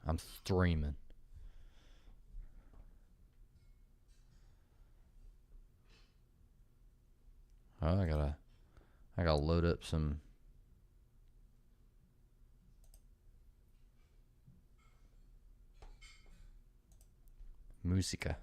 I'm streaming. Oh, I gotta load up some música.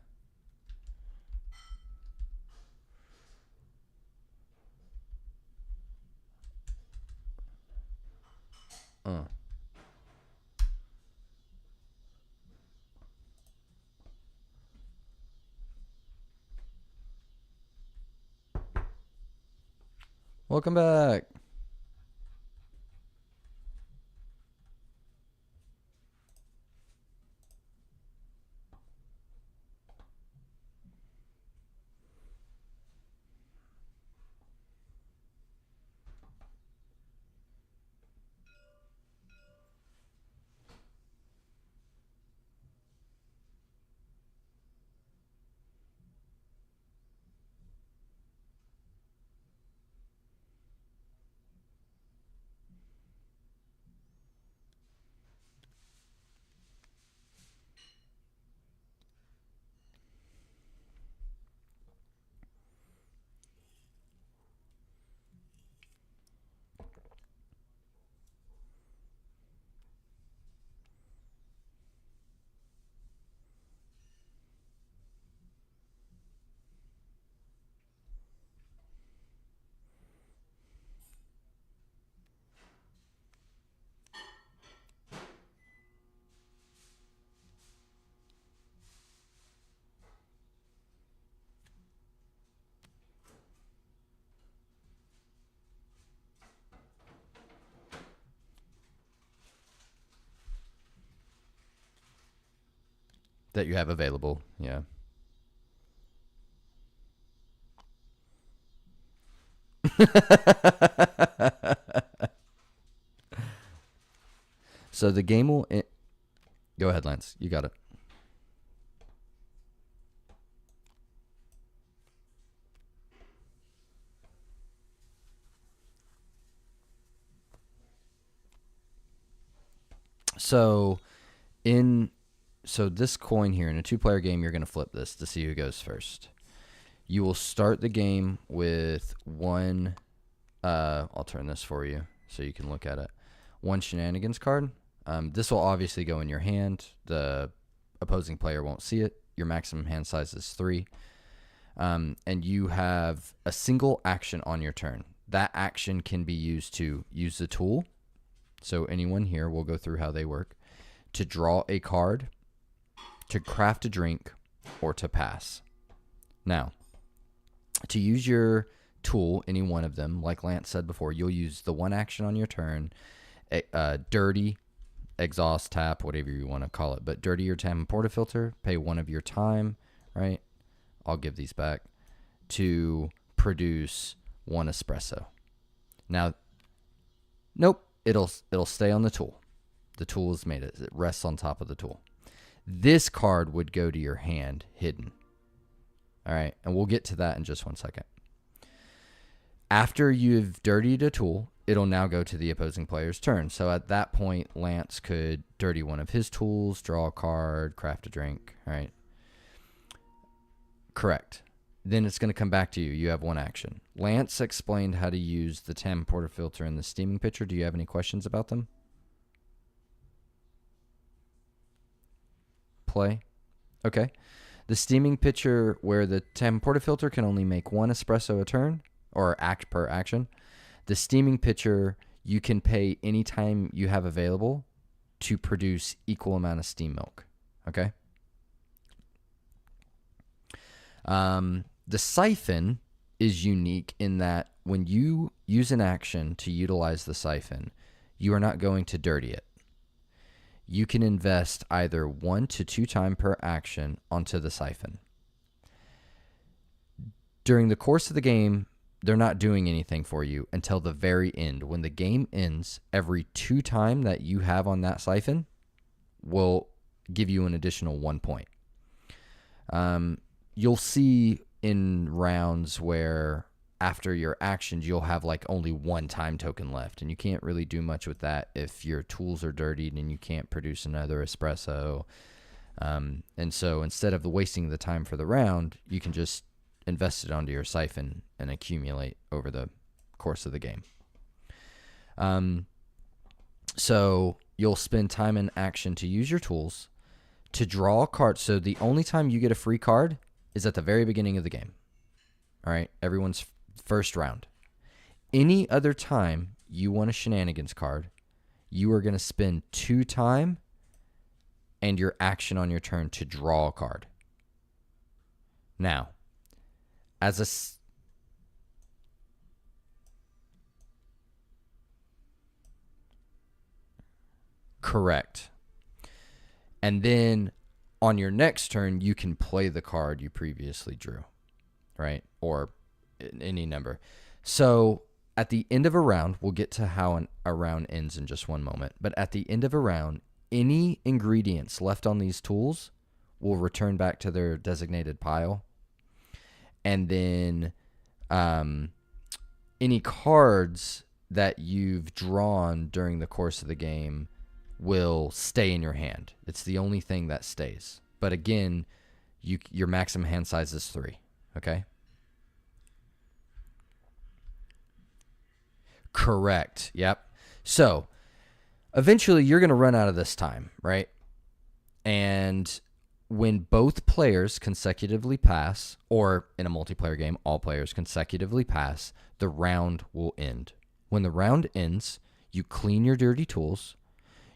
Welcome back. That you have available, yeah. So the game will... Go ahead, Lance. You got it. So this coin here, in a 2-player game, you're going to flip this to see who goes first. You will start the game with one... I'll turn this for you so you can look at it. One shenanigans card. This will obviously go in your hand. The opposing player won't see it. Your maximum hand size is 3. And you have a single action on your turn. That action can be used to use the tool. So anyone here, we'll go through how they work. To draw a card, to craft a drink, or to pass. Now, to use your tool, any one of them, like Lance said before, you'll use the one action on your turn, dirty, exhaust, tap, whatever you want to call it. But dirty your TAM portafilter, pay 1 of your time, right? I'll give these back, to produce 1 espresso. Now, nope, it'll stay on the tool. The tool is made it rests on top of the tool. This card would go to your hand hidden. All right, and we'll get to that in just 1 second. After you've dirtied a tool, it'll now go to the opposing player's turn. So at that point, Lance could dirty one of his tools, draw a card, craft a drink, right? Correct. Then it's going to come back to you. You have 1 action. Lance explained how to use the TAM portafilter and the steaming pitcher. Do you have any questions about them? Play. Okay. The steaming pitcher, where the TAM portafilter can only make 1 espresso a turn, or act per action. The steaming pitcher, you can pay any time you have available to produce equal amount of steam milk. Okay. The siphon is unique in that when you use an action to utilize the siphon, you are not going to dirty it. You can invest either 1 to 2 times per action onto the siphon. During the course of the game, they're not doing anything for you until the very end. When the game ends, every 2 times that you have on that siphon will give you an additional 1 point. You'll see in rounds where after your actions, you'll have like only one time token left, and you can't really do much with that if your tools are dirtied and you can't produce another espresso. And so instead of wasting the time for the round, you can just invest it onto your siphon and accumulate over the course of the game. So you'll spend time in action to use your tools to draw a card. So the only time you get a free card is at the very beginning of the game. All right, everyone's first round. Any other time you want a shenanigans card, you are going to spend 2 time and your action on your turn to draw a card. Now, as a correct. And then on your next turn, you can play the card you previously drew, right? Or any number. So at the end of a round, we'll get to how a round ends in just one moment. But at the end of a round, any ingredients left on these tools will return back to their designated pile. And then any cards that you've drawn during the course of the game will stay in your hand. It's the only thing that stays. But again, your maximum hand size is 3. Okay? Correct. Yep. So eventually you're going to run out of this time, right? And when both players consecutively pass, or in a multiplayer game, all players consecutively pass, the round will end. When the round ends, you clean your dirty tools,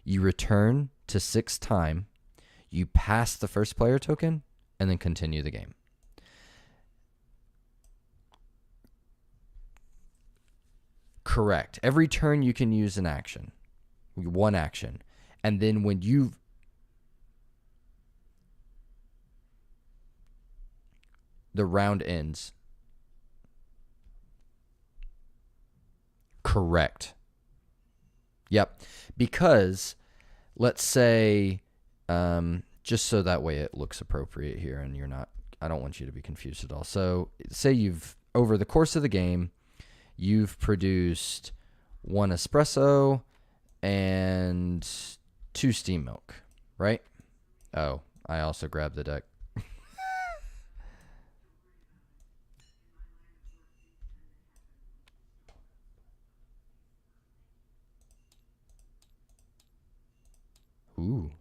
you return to 6 time, you pass the first player token, and then continue the game. Correct. Every turn you can use an action. One action. And then when the round ends. Correct. Yep. Because let's say, just so that way it looks appropriate here and I don't want you to be confused at all. So say over the course of the game, you've produced 1 espresso and 2 steam milk, right? Oh, I also grabbed the deck. Ooh.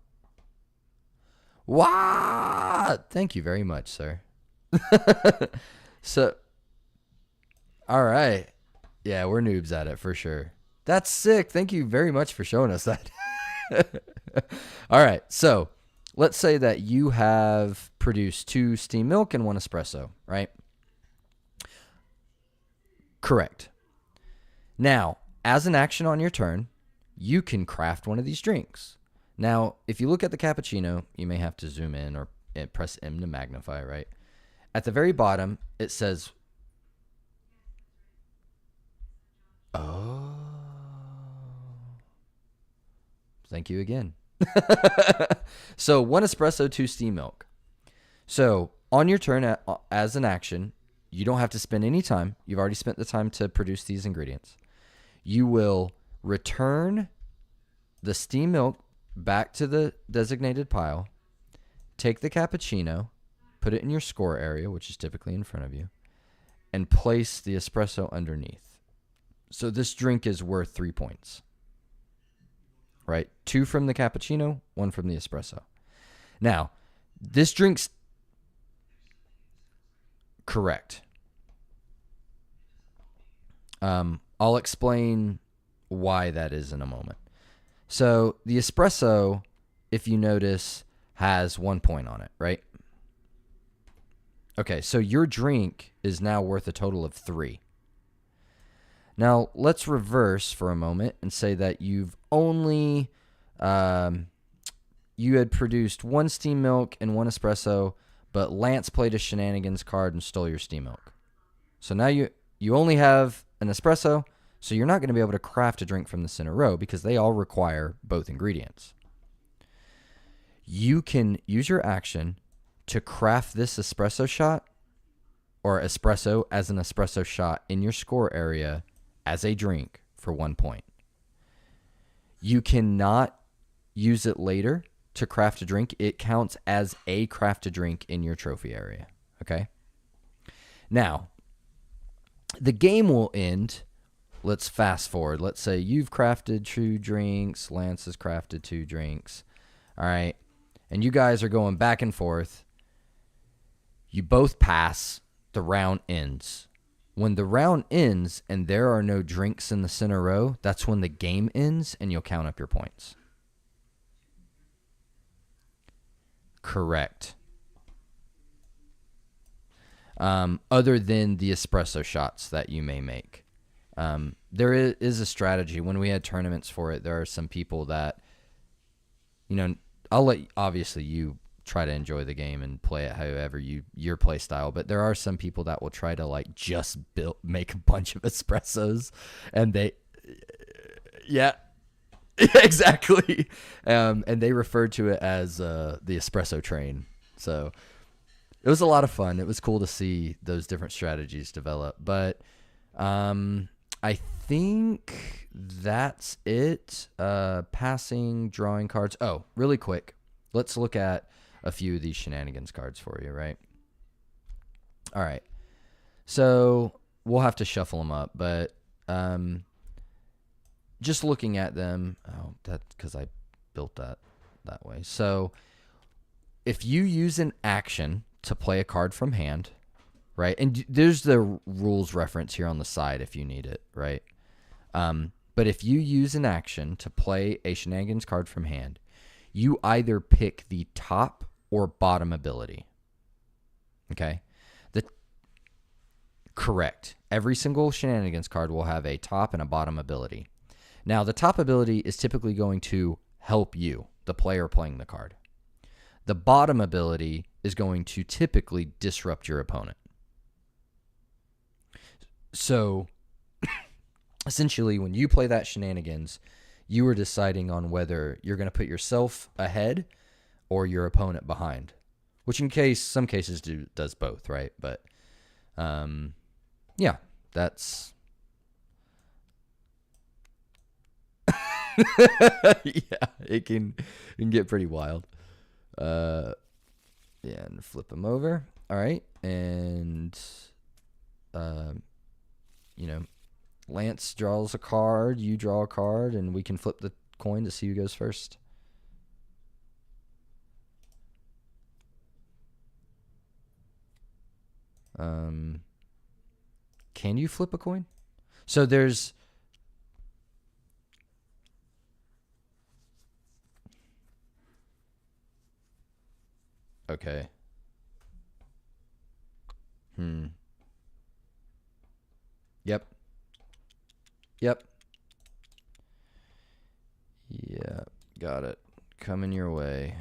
Wow! Thank you very much, sir. So, all right. Yeah, we're noobs at it for sure. That's sick. Thank you very much for showing us that. All right. So let's say that you have produced 2 steam milk and 1 espresso, right? Correct. Now, as an action on your turn, you can craft one of these drinks. Now, if you look at the cappuccino, you may have to zoom in or press M to magnify, right? At the very bottom, it says, oh, thank you again. So 1 espresso, 2 steam milk. So on your turn as an action, you don't have to spend any time. You've already spent the time to produce these ingredients. You will return the steam milk back to the designated pile, take the cappuccino, put it in your score area, which is typically in front of you, and place the espresso underneath. So this drink is worth 3 points, right? 2 from the cappuccino, 1 from the espresso. Now, this drink's correct. I'll explain why that is in a moment. So the espresso, if you notice, has 1 point on it, right? Okay, so your drink is now worth a total of 3. Now, let's reverse for a moment and say that you've only, you had produced 1 steam milk and 1 espresso, but Lance played a shenanigans card and stole your steam milk. So now you only have an espresso, so you're not going to be able to craft a drink from this in a row because they all require both ingredients. You can use your action to craft this espresso shot or espresso as an espresso shot in your score area as a drink for 1 point. You cannot use it later to craft a drink. It counts as a crafted drink in your trophy area. Okay? Now, the game will end. Let's fast forward. Let's say you've crafted 2 drinks. Lance has crafted 2 drinks. All right. And you guys are going back and forth. You both pass. The round ends. When the round ends and there are no drinks in the center row, that's when the game ends and you'll count up your points. Correct. Other than the espresso shots that you may make. There is a strategy. When we had tournaments for it, there are some people that, I'll let, obviously, you try to enjoy the game and play it however your play style, but there are some people that will try to just make a bunch of espressos, and yeah, exactly. And they referred to it as the espresso train. So it was a lot of fun. It was cool to see those different strategies develop. But I think that's it. Passing, drawing cards. Oh, really quick. Let's look at a few of these shenanigans cards for you, right? All right. So we'll have to shuffle them up, but just looking at them, that's because I built that way. So if you use an action to play a card from hand, right? And there's the rules reference here on the side if you need it, right? But if you use an action to play a shenanigans card from hand, you either pick the top or bottom ability. Okay? Correct. Every single shenanigans card will have a top and a bottom ability. Now, the top ability is typically going to help you, the player playing the card. The bottom ability is going to typically disrupt your opponent. So, essentially, when you play that shenanigans, you are deciding on whether you're going to put yourself ahead or your opponent behind, which some cases does both, right? But yeah, that's yeah, it can get pretty wild. Yeah, and flip them over. All right, and Lance draws a card, you draw a card, and we can flip the coin to see who goes first. Can you flip a coin? So there's... Okay. Yep. Yeah, got it. Coming your way.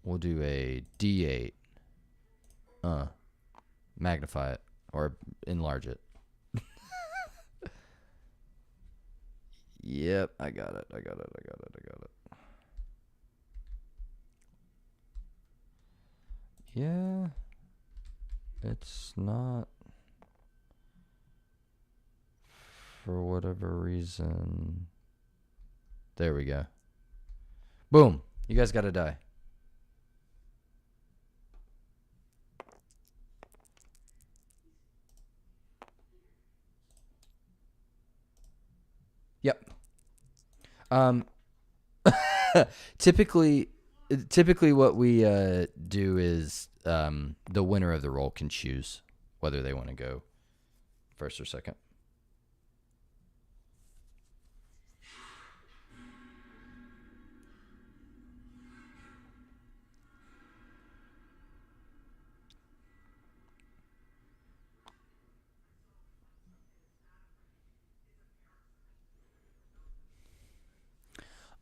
We'll do a D8. Magnify it or enlarge it. Yep, I got it. Yeah. It's not, for whatever reason. There we go. Boom. You guys got to die. Yep. Typically what we do is the winner of the roll can choose whether they want to go first or second.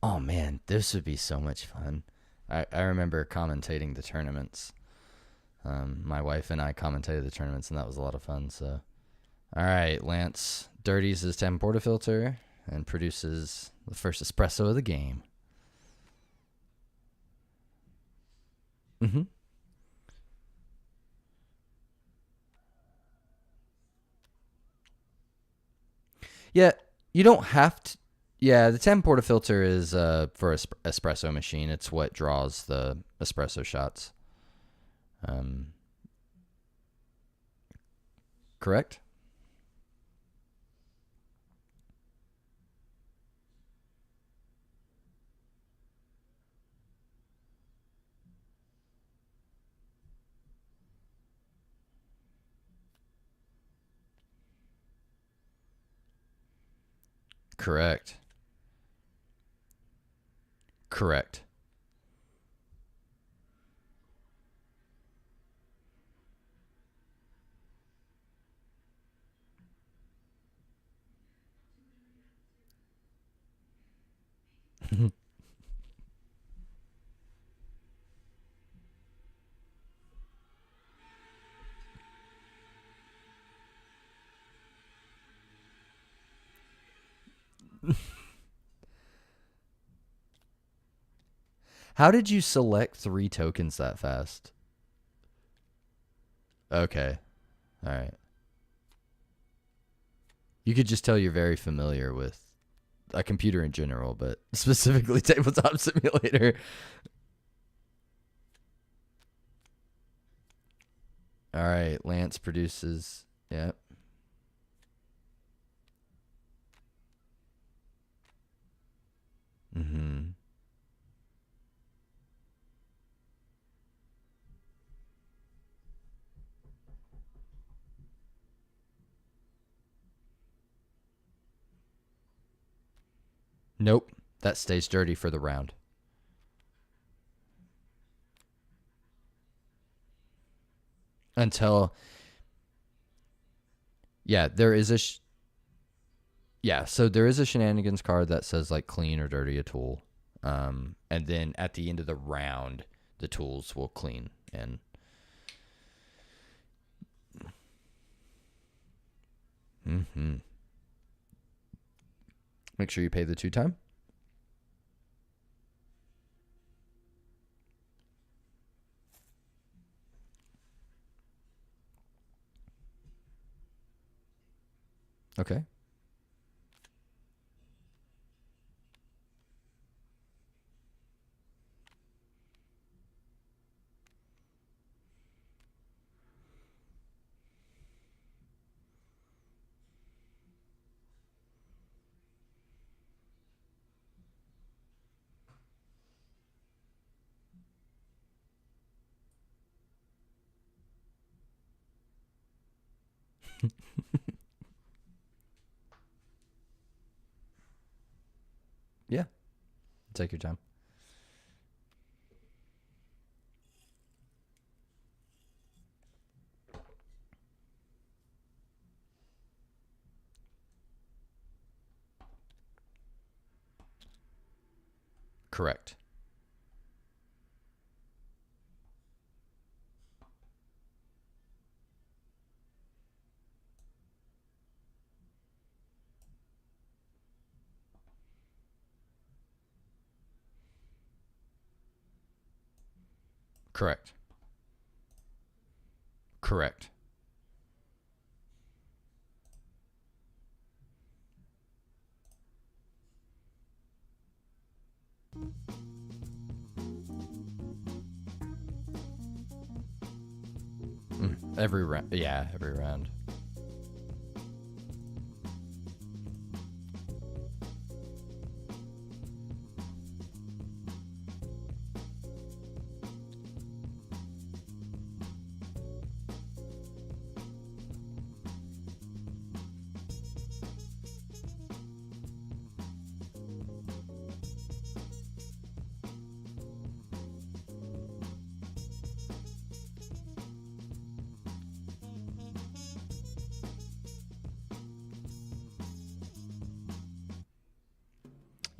Oh man, this would be so much fun. I remember commentating the tournaments. My wife and I commentated the tournaments, and that was a lot of fun. So, all right, Lance dirties his TAM portafilter and produces the first espresso of the game. Yeah, you don't have to. Yeah, the 10 portafilter is for espresso machine. It's what draws the espresso shots. Correct? Correct. Correct. How did you select 3 tokens that fast? Okay. All right. You could just tell you're very familiar with a computer in general, but specifically Tabletop Simulator. All right. Lance produces. Yep. Mm-hmm. Nope. That stays dirty for the round. Until. Yeah, there is a. Yeah, so there is a shenanigans card that says like clean or dirty a tool. And then at the end of the round, the tools will clean and. Mm-hmm. Make sure you pay the 2 time. Okay. Yeah. Take your time. Correct. Correct. Correct. Every round. Yeah, every round.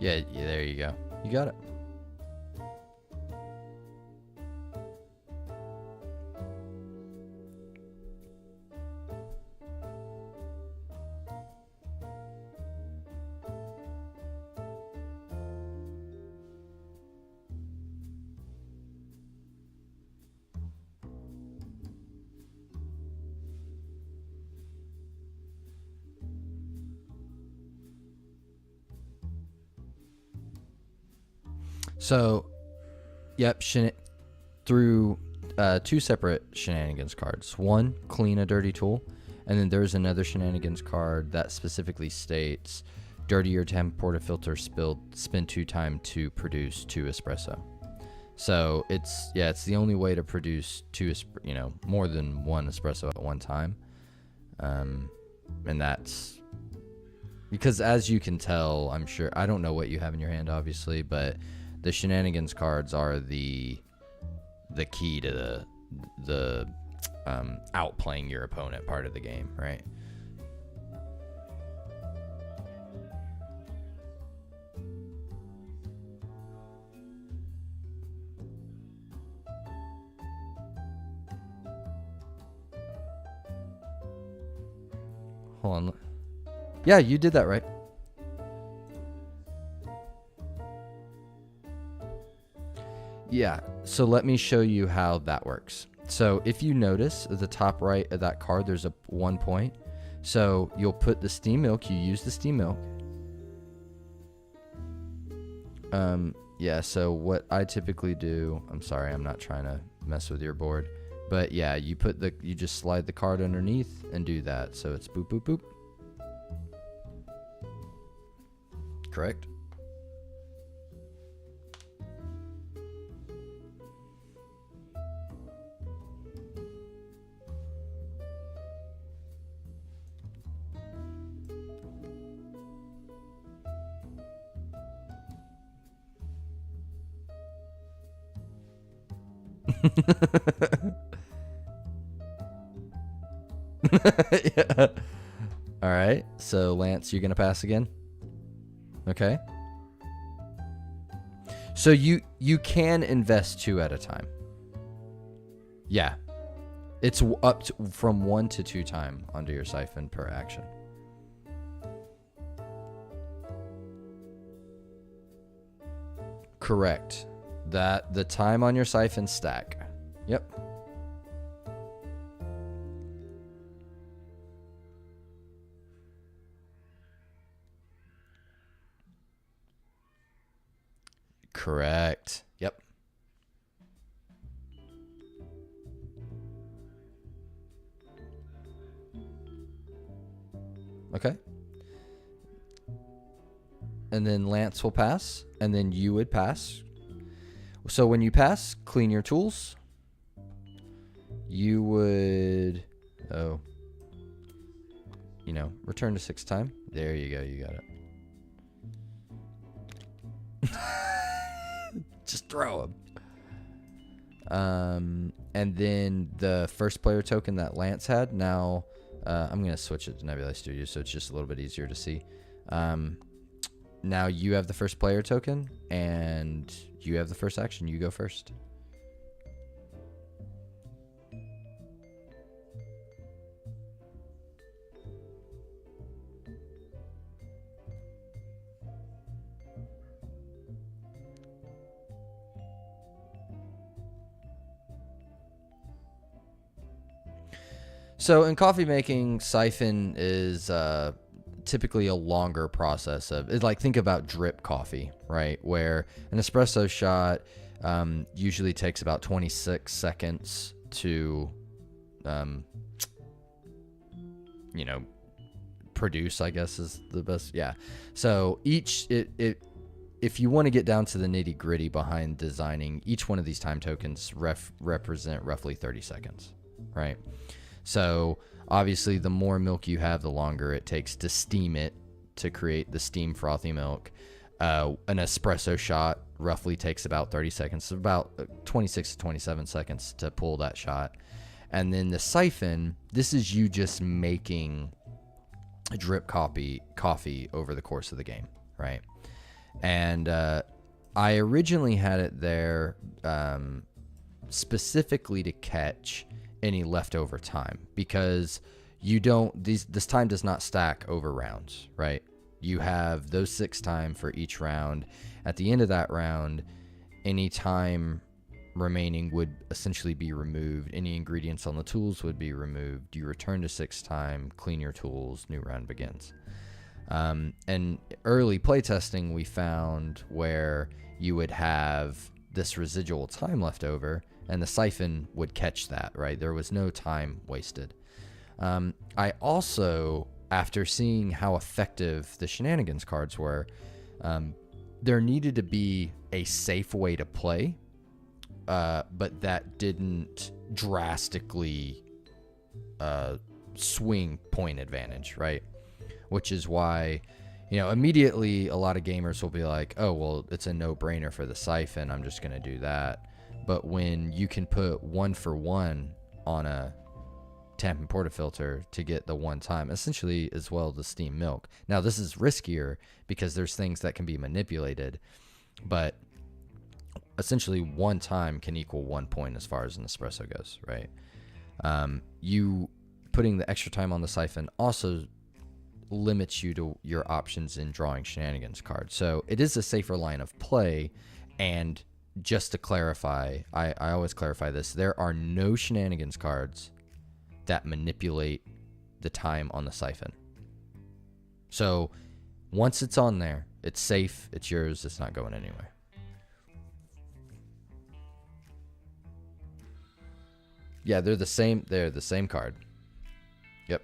Yeah, yeah, there you go. You got it. So, yep, through 2 separate shenanigans cards. One, clean a dirty tool, and then there's another shenanigans card that specifically states, dirty your temp portafilter spilled, spend 2 time to produce 2 espresso. So it's the only way to produce more than 1 espresso at one time, and that's because, as you can tell, I'm sure, I don't know what you have in your hand, obviously, but the shenanigans cards are the key to the outplaying your opponent part of the game, right? Hold on. Yeah, you did that right. Yeah, so let me show you how that works. So if you notice at the top right of that card, there's a 1 point. So you'll put the steam milk, you use the steam milk. Yeah, so what I typically do, I'm sorry, I'm not trying to mess with your board. But yeah, you just slide the card underneath and do that. So it's boop, boop, boop. Correct? Yeah. All right. So Lance, you're gonna pass again. Okay. So you can invest 2 at a time. Yeah. It's up to, from 1 to 2 time onto your siphon per action. Correct. That the time on your siphon stack. Yep. Correct. Yep. Okay. And then Lance will pass, and then you would pass. So when you pass, clean your tools. You would, return to 6 time. There you go. You got it. Just throw them. And then the first player token that Lance had. Now, I'm going to switch it to Nebula Studio so it's just a little bit easier to see. Now you have the first player token, and you have the first action. You go first. So in coffee making, siphon is typically a longer process of it. Like, think about drip coffee, right? Where an espresso shot usually takes about 26 seconds to, produce, I guess is the best. Yeah. So if you want to get down to the nitty gritty behind designing, each one of these time tokens represent roughly 30 seconds, right? So obviously the more milk you have, the longer it takes to steam it to create the steam frothy milk. An espresso shot roughly takes about 30 seconds, so about 26 to 27 seconds to pull that shot. And then the siphon, this is you just making drip coffee over the course of the game, right? And I originally had it there specifically to catch any leftover time, because this time does not stack over rounds, right? You have those 6 time for each round. At the end of that round, any time remaining would essentially be removed. Any ingredients on the tools would be removed. You return to 6 time, clean your tools, new round begins. And early playtesting, we found where you would have this residual time left over, and the siphon would catch that, right? There was no time wasted. I also, after seeing how effective the shenanigans cards were, there needed to be a safe way to play, but that didn't drastically swing point advantage, right? Which is why, immediately a lot of gamers will be like, oh, well, it's a no-brainer for the siphon. I'm just going to do that. But when you can put 1 for 1 on a tamp and portafilter to get the one time, essentially as well as the steam milk. Now, this is riskier because there's things that can be manipulated, but essentially one time can equal 1 point as far as an espresso goes, right? You putting the extra time on the siphon also limits you to your options in drawing shenanigans cards. So it is a safer line of play. And just to clarify, I always clarify this, there are no shenanigans cards that manipulate the time on the siphon. So once it's on there, it's safe, it's yours, it's not going anywhere. Yeah, they're the same card. Yep.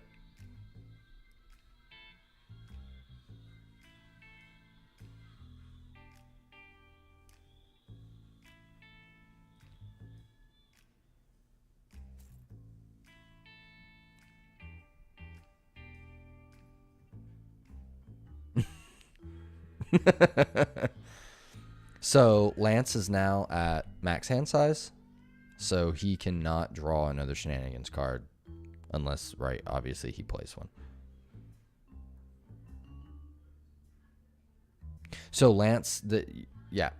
So Lance is now at max hand size, so he cannot draw another shenanigans card unless, right, obviously he plays one. So Lance, yep.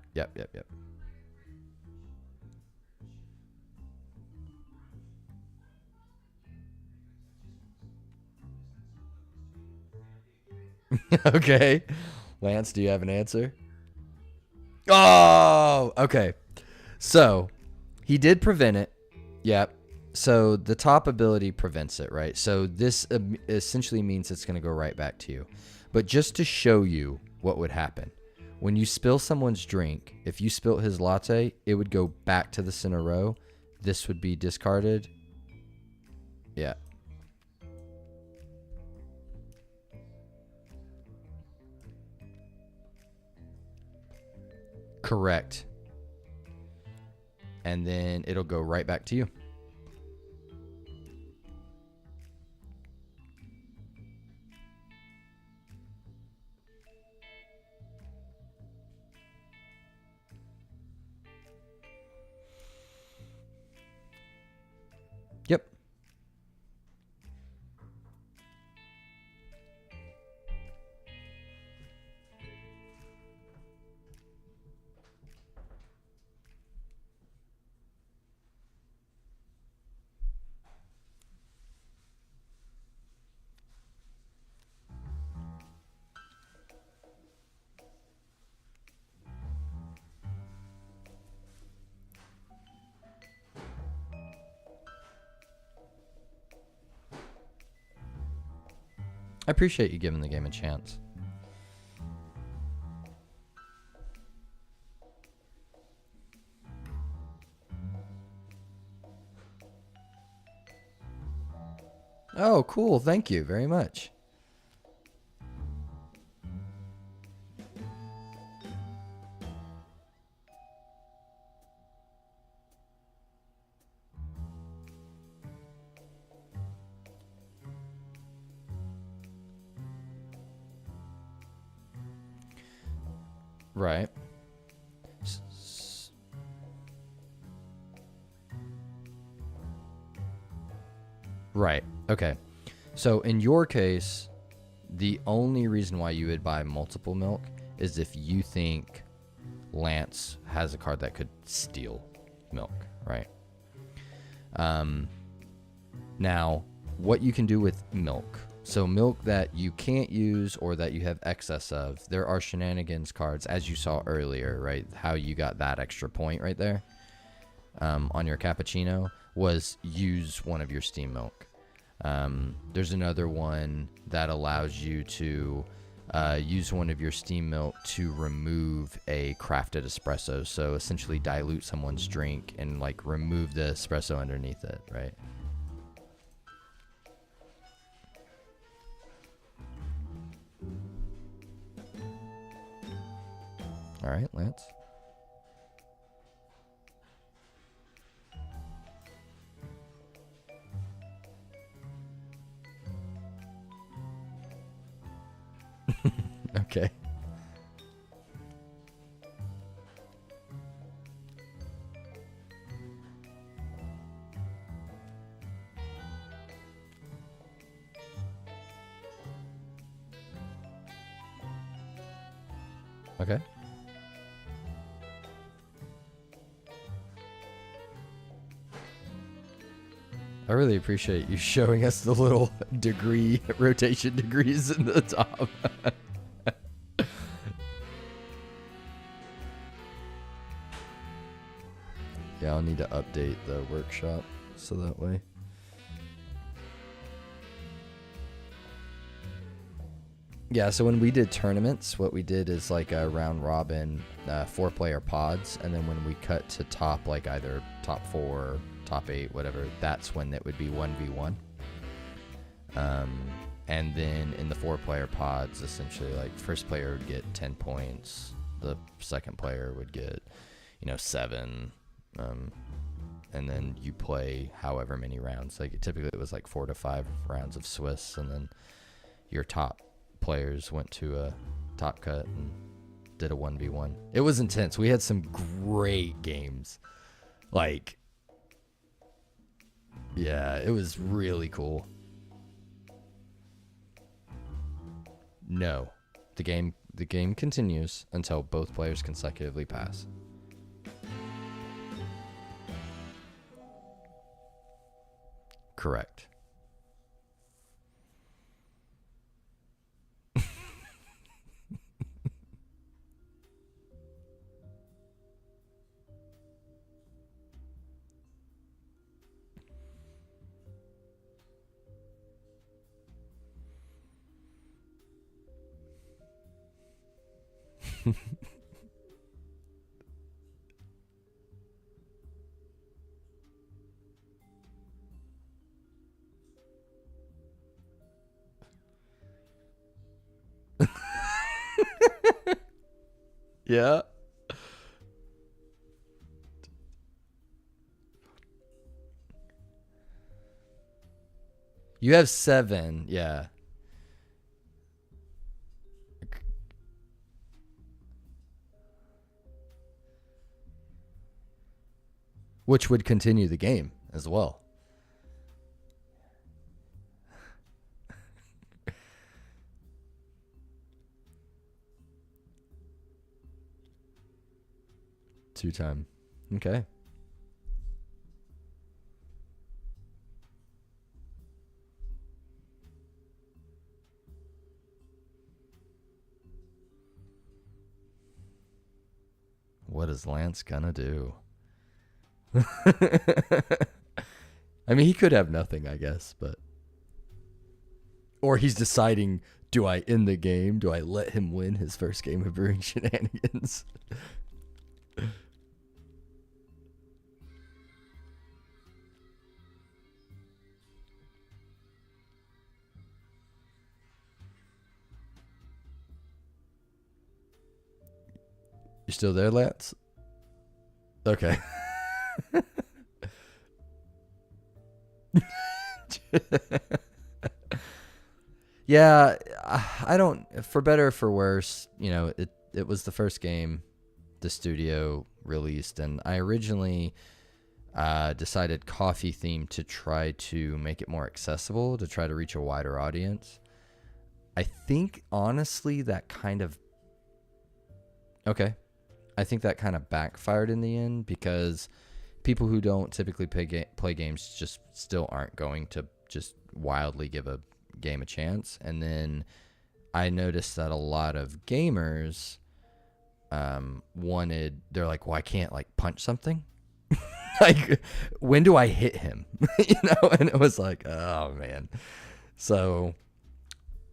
Okay. Lance, do you have an answer? Oh, okay. So he did prevent it. Yep. So the top ability prevents it, right? So this essentially means it's going to go right back to you. But just to show you what would happen, when you spill someone's drink, if you spilt his latte, it would go back to the center row. This would be discarded. Yeah. Correct. And then it'll go right back to you. Yep. I appreciate you giving the game a chance. Oh, cool. Thank you very much. Right. Right. Okay. So in your case, the only reason why you would buy multiple milk is if you think Lance has a card that could steal milk, right? Now, what you can do with milk. So milk that you can't use or that you have excess of, there are shenanigans cards, as you saw earlier, right? How you got that extra point right there on your cappuccino was use one of your steam milk. There's another one that allows you to use one of your steam milk to remove a crafted espresso. So essentially dilute someone's drink and like remove the espresso underneath it, right? All right, Lance. Okay. Okay. I really appreciate you showing us the little degree rotation degrees in the top. Yeah, I'll need to update the workshop so that way. Yeah, so when we did tournaments, what we did is like a round robin, 4-player pods, and then when we cut to top, like either top 4, top 8, whatever, that's when it would be 1v1. And then in the 4-player pods, essentially, like first player would get 10 points, the second player would get, 7, and then you play however many rounds. Like typically it was like 4 to 5 rounds of Swiss, and then your top players went to a top cut and did a 1v1. It was intense. We had some great games. Like, yeah, it was really cool. No, the game continues until both players consecutively pass. Correct. Yeah. You have 7, yeah. Which would continue the game as well. Two-time. Okay. What is Lance gonna do? I mean, he could have nothing, I guess, but... Or he's deciding, do I end the game? Do I let him win his first game of Brewing Shenanigans? You still there, Lance? Okay. Yeah, I don't, for better or for worse, it was the first game the studio released, and I originally decided coffee theme to try to make it more accessible, to try to reach a wider audience. I think, honestly, that kind of... Okay. I think that kind of backfired in the end, because people who don't typically play games just still aren't going to just wildly give a game a chance. And then I noticed that a lot of gamers they're like, well, I can't like punch something. Like, when do I hit him? And it was like, oh man. So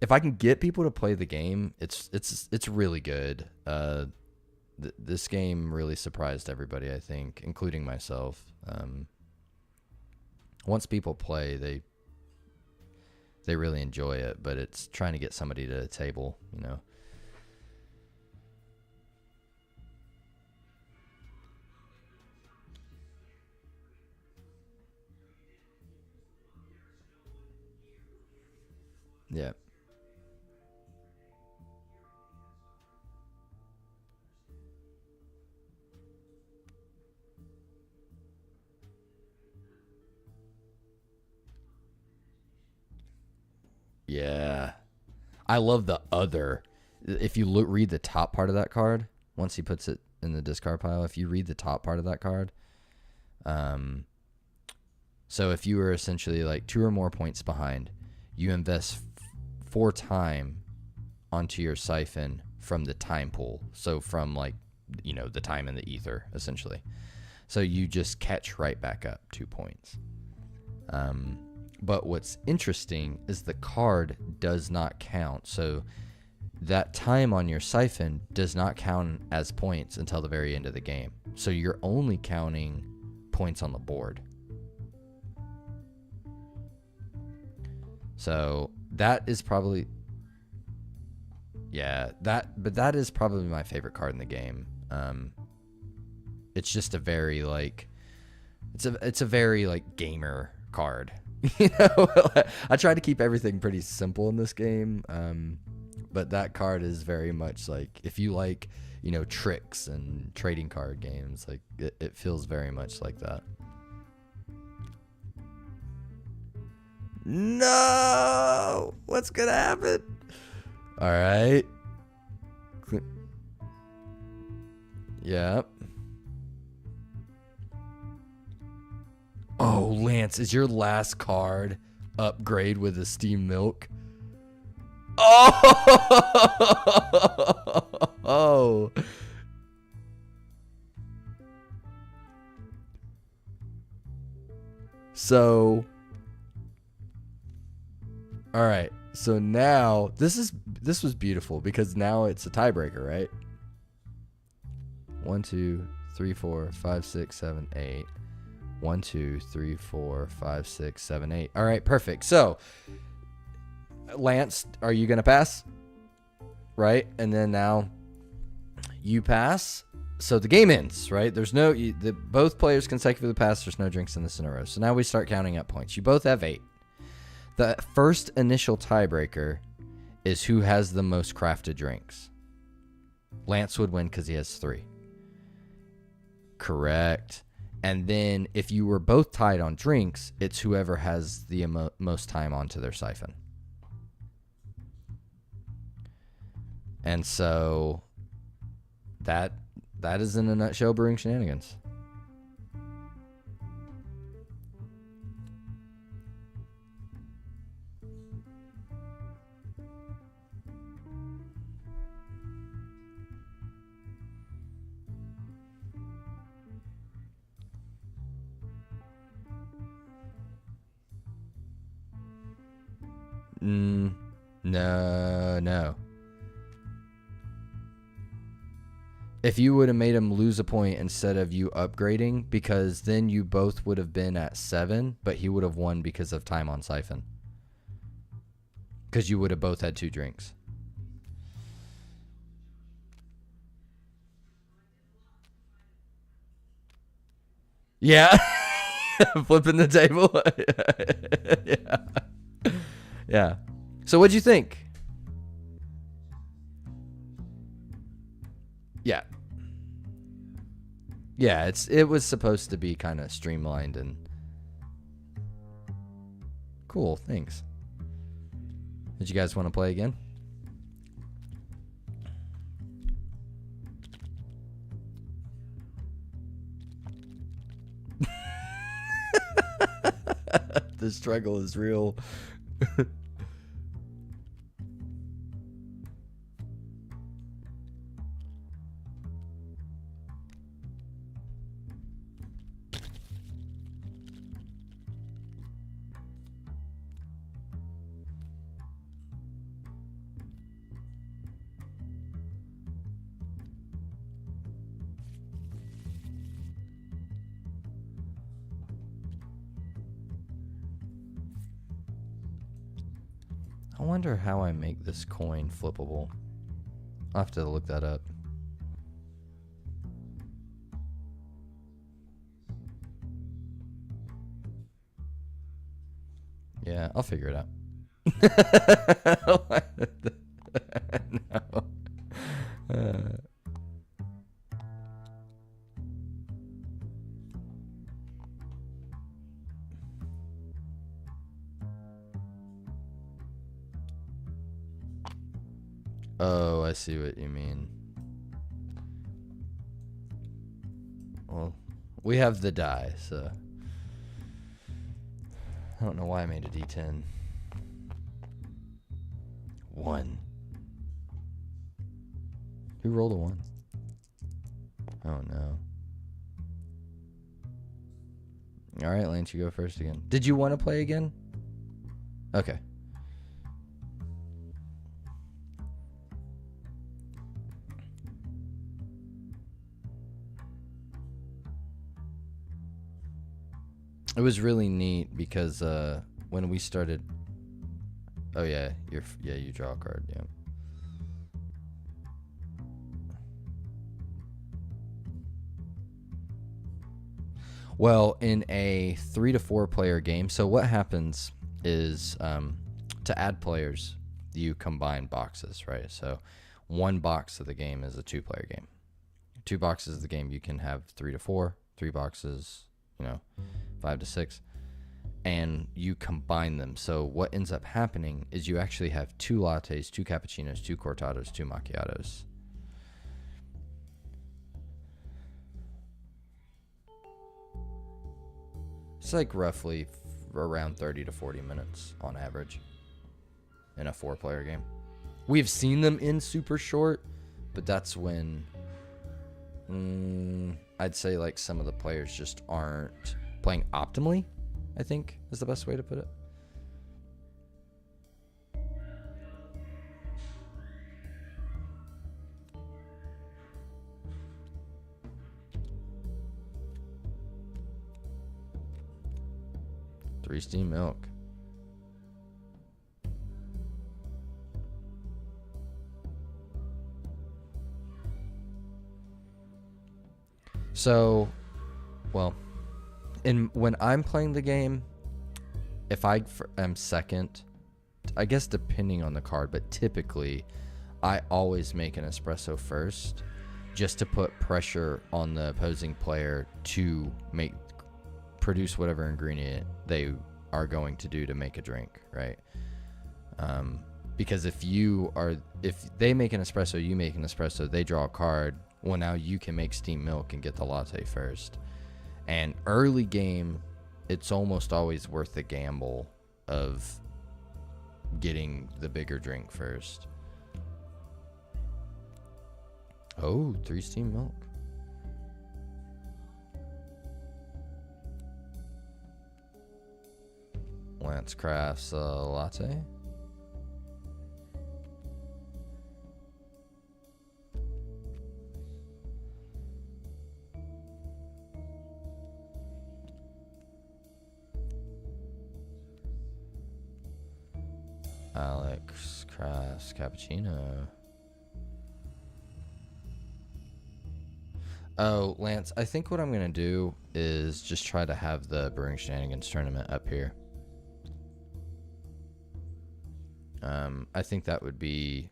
if I can get people to play the game, it's really good. This game really surprised everybody, I think, including myself. Once people play, they really enjoy it, but it's trying to get somebody to the table, you know. Yeah. Yeah. I love the other. If you read the top part of that card, once he puts it in the discard pile, if you read the top part of that card, so if you were essentially like 2 or more points behind, you invest 4 time onto your siphon from the time pool. So from like, you know, the time in the ether, essentially. So you just catch right back up 2 points. But what's interesting is the card does not count. So that time on your siphon does not count as points until the very end of the game. So you're only counting points on the board. So that is probably, yeah, that is probably my favorite card in the game. It's just a very like, it's a very like gamer card. You know, I try to keep everything pretty simple in this game. But that card is very much like, if you like, you know, tricks and trading card games, like it feels very much like that. No! What's gonna happen? All right. Yep. Oh, Lance, is your last card upgrade with a steam milk? Oh! So, all right. So now this was beautiful because now it's a tiebreaker, right? 1, 2, 3, 4, 5, 6, 7, 8. 1, 2, 3, 4, 5, 6, 7, 8. All right, perfect. So, Lance, are you gonna pass? Right, and then now you pass. So the game ends, right? There's no both players consecutively pass. There's no drinks in this in a row. So now we start counting up points. You both have 8. The first initial tiebreaker is who has the most crafted drinks. Lance would win because he has 3. Correct. And then if you were both tied on drinks, it's whoever has the most time onto their siphon. And so that is in a nutshell brewing shenanigans. No. If you would have made him lose a point instead of you upgrading, because then you both would have been at 7, but he would have won because of time on siphon. Because you would have both had 2 drinks. Yeah. Flipping the table. Yeah. Yeah. So what'd you think? Yeah. Yeah, it was supposed to be kind of streamlined and cool. Thanks. Did you guys want to play again? The struggle is real. I wonder how I make this coin flippable. I'll have to look that up. Yeah, I'll figure it out. No. Oh, I see what you mean. Well, we have the die, so I don't know why I made a D10. 1. Who rolled a 1? Oh no. Alright, Lance, you go first again. Did you want to play again? Okay. It was really neat because when we started. Oh yeah, you draw a card. Yeah. Well, in a 3 to 4 player game, so what happens is to add players, you combine boxes, right? So 1 box of the game is a 2-player game. 2 boxes of the game you can have 3 to 4. 3 boxes, 5 to 6, and you combine them. So what ends up happening is you actually have 2 lattes, 2 cappuccinos, 2 cortados, 2 macchiatos. It's like roughly around 30 to 40 minutes on average in a 4-player game. We've seen them in super short, but that's when I'd say like some of the players just aren't playing optimally, I think is the best way to put it. Three steam milk. So, well, when I'm playing the game, if I am second, I guess depending on the card, but typically I always make an espresso first just to put pressure on the opposing player to produce whatever ingredient they are going to do to make a drink, right? Because if they make an espresso, you make an espresso, they draw a card, well, now you can make steamed milk and get the latte first. And early game, it's almost always worth the gamble of getting the bigger drink first. Oh, 3 steamed milk. Lance crafts a latte. Alex crafts cappuccino. Oh, Lance, I think what I'm going to do is just try to have the Brewing Shenanigans tournament up here. I think that would be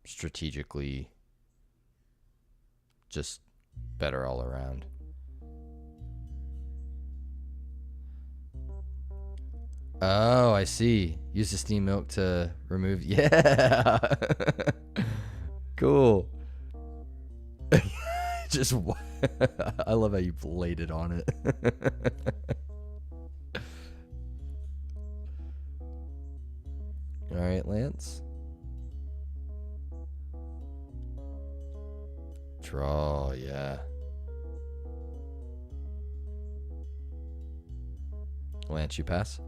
strategically just better all around. Oh, I see. Use the steam milk to remove. Yeah. Cool. Just I love how you laid it on it. All right, Lance. Draw, yeah. Lance, you pass?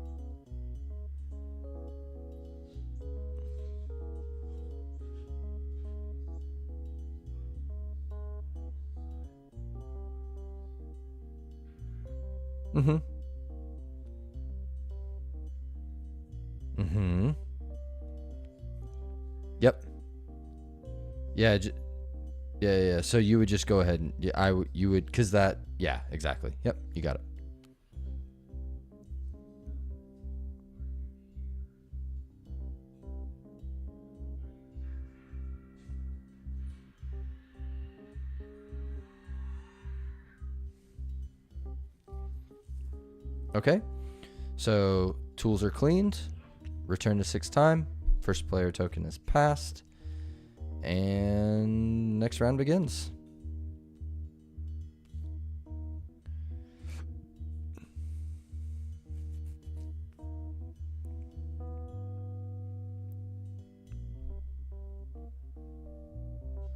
Mm-hmm. Mm-hmm. Yeah, yeah. So you would just go ahead and you would, cause that, yeah, exactly. Yep, you got it. Okay, so tools are cleaned. Return to 6 time. First player token is passed, and next round begins.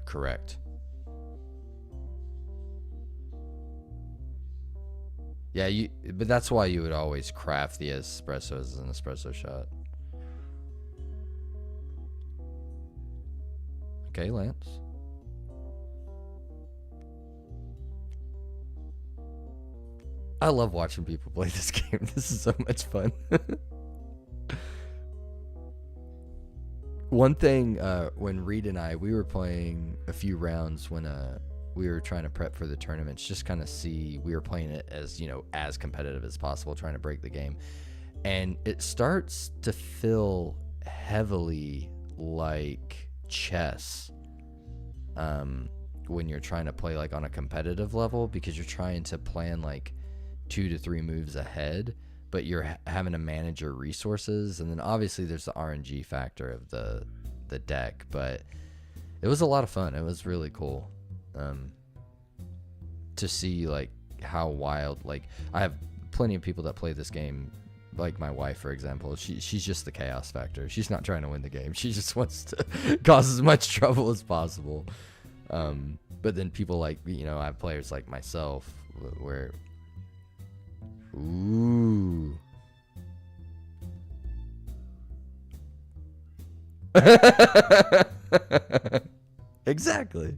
Correct. Yeah, but that's why you would always craft the espresso as an espresso shot. Okay, Lance. I love watching people play this game. This is so much fun. One thing, when Reed and we were playing a few rounds when we were trying to prep for the tournaments, just kind of see, we were playing it as, as competitive as possible, trying to break the game. And it starts to feel heavily like chess when you're trying to play like on a competitive level, because you're trying to plan like 2 to 3 moves ahead, but you're having to manage your resources. And then obviously there's the RNG factor of the deck, but it was a lot of fun. It was really cool to see like how wild, like I have plenty of people that play this game, like my wife, for example. She's just the chaos factor. She's not trying to win the game. She just wants to cause as much trouble as possible. But then people like, I have players like myself where, ooh. Exactly.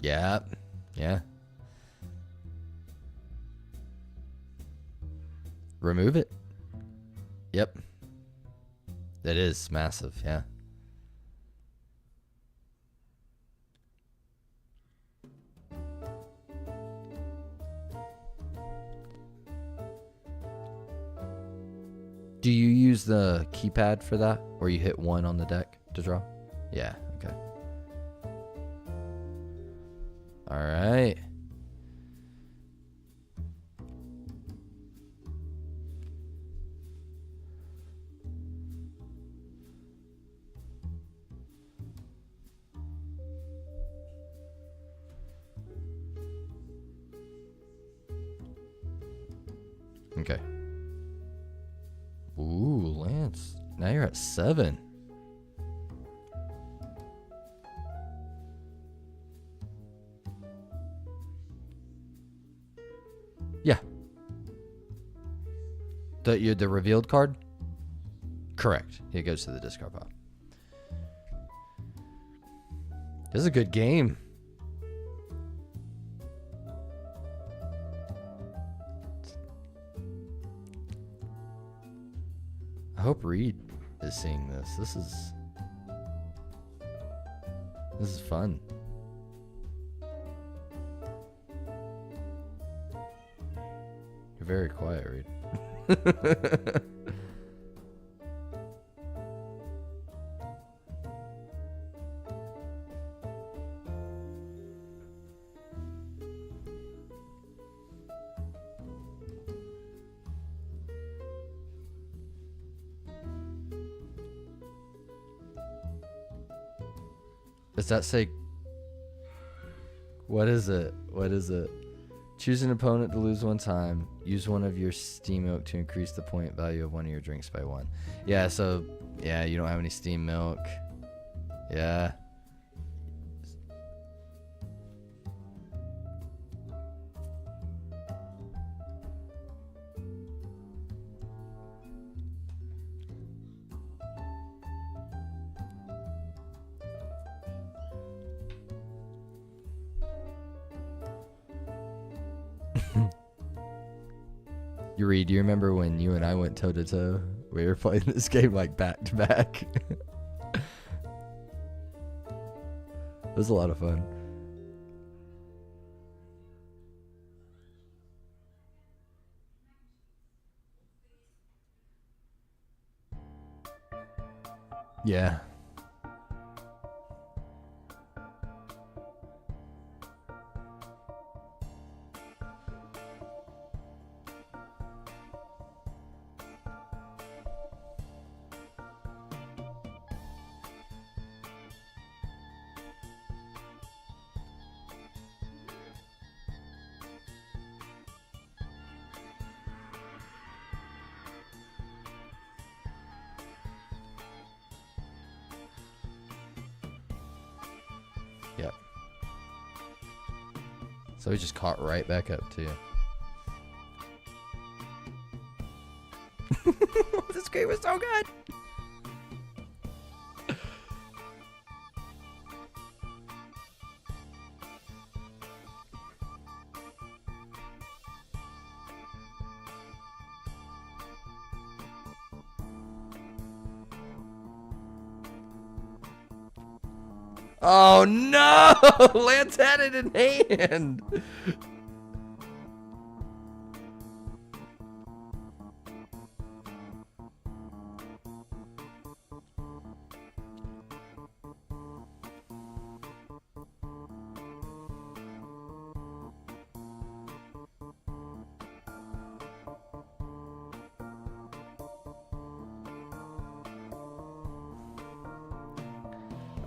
Yeah. Yeah. Remove it. Yep. It is massive, yeah. Do you use the keypad for that, or you hit 1 on the deck to draw? Yeah, okay. All right. Okay. Ooh, Lance. Now you're at 7. Yeah. The revealed card? Correct. It goes to the discard pile. This is a good game. I hope Reed is seeing this. This is fun. You're very quiet, Reed. Does that say? What is it? What is it? Choose an opponent to lose 1 time. Use one of your steam milk to increase the point value of one of your drinks by 1. Yeah, so, yeah, you don't have any steam milk. Yeah. Yuri, do you remember when you and I went toe to toe? We were playing this game like back to back. It was a lot of fun. Yeah. Yep. So he just caught right back up to you. This game was so good. Oh no! Lance had it in hand.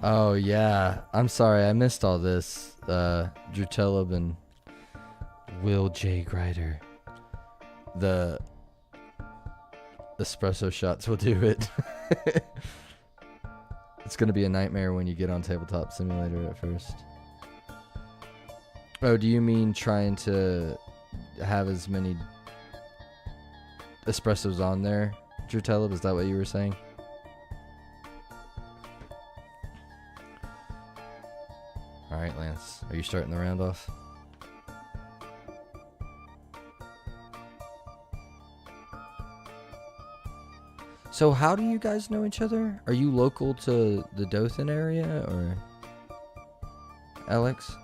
Oh yeah, I'm sorry, I missed all this. Drew Teleb and Will J. Grider. The espresso shots will do it. It's gonna be a nightmare when you get on Tabletop Simulator at first. Oh, do you mean trying to have as many espressos on there, Drew Teleb? Is that what you were saying? All right, Lance, are you starting the round off? So how do you guys know each other? Are you local to the Dothan area, or Alex?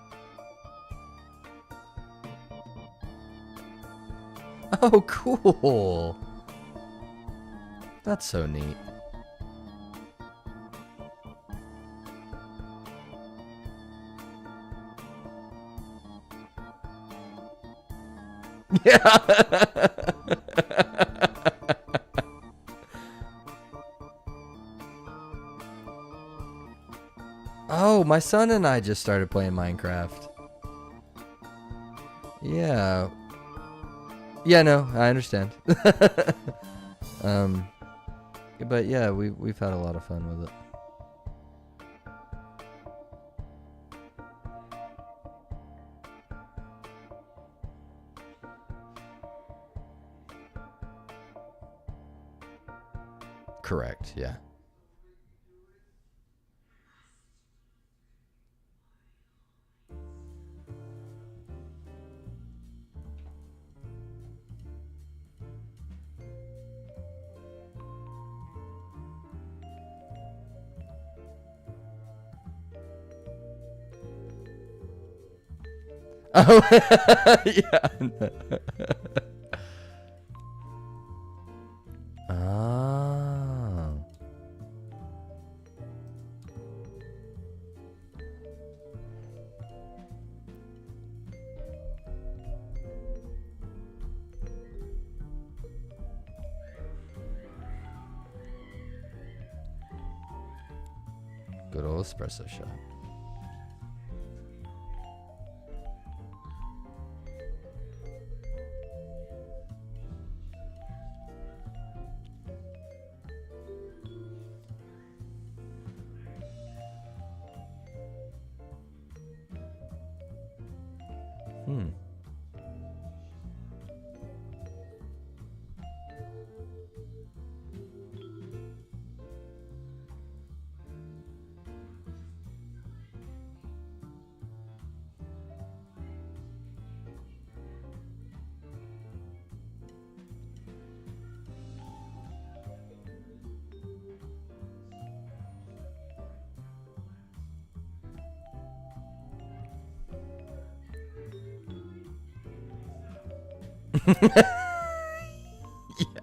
Oh, cool. That's so neat. Yeah. Oh, my son and I just started playing Minecraft. Yeah. Yeah, no, I understand. But yeah, we've had a lot of fun with it. Correct, yeah. Oh, yeah. Ah. Good old espresso shot.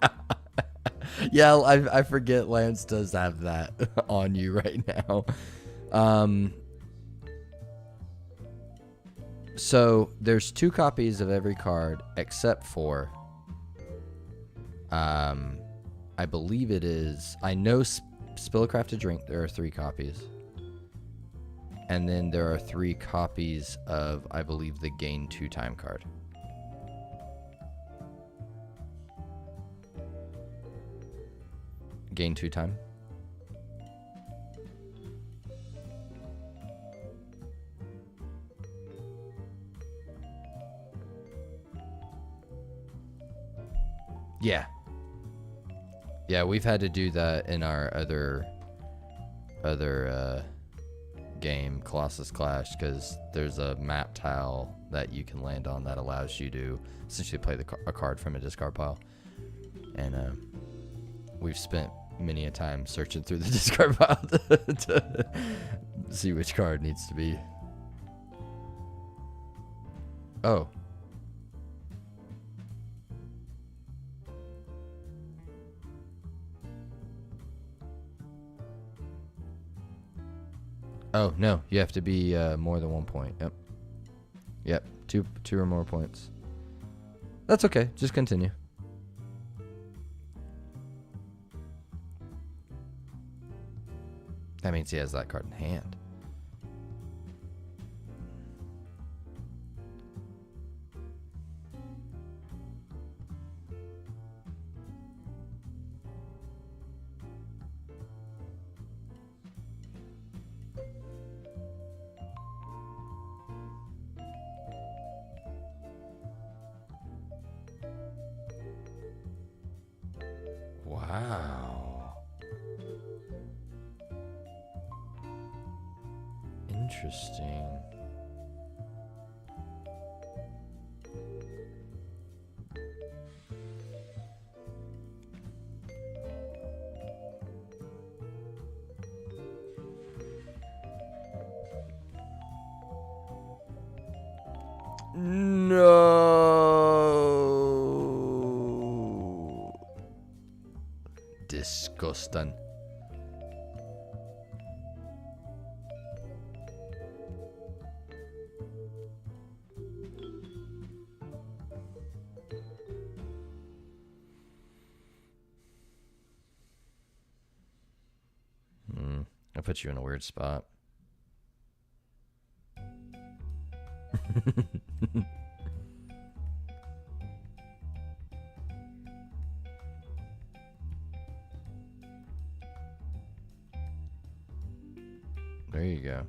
Yeah. Yeah, I forget Lance does have that on you right now. So there's 2 copies of every card except for, I believe it is, I know Spill a Crafted Drink, there are 3 copies. And then there are 3 copies of, I believe, the Gain 2 time card. Gain 2 time. Yeah. Yeah, we've had to do that in our other game, Colossus Clash, because there's a map tile that you can land on that allows you to essentially play a card from a discard pile. And we've spent many a time searching through the discard pile to see which card needs to be. Oh. Oh, no. You have to be more than 1 point. Yep. Yep. Two or more points. That's okay. Just continue. That means he has that card in hand. Wow. Interesting. No. Disgusting. I put you in a weird spot. There you go.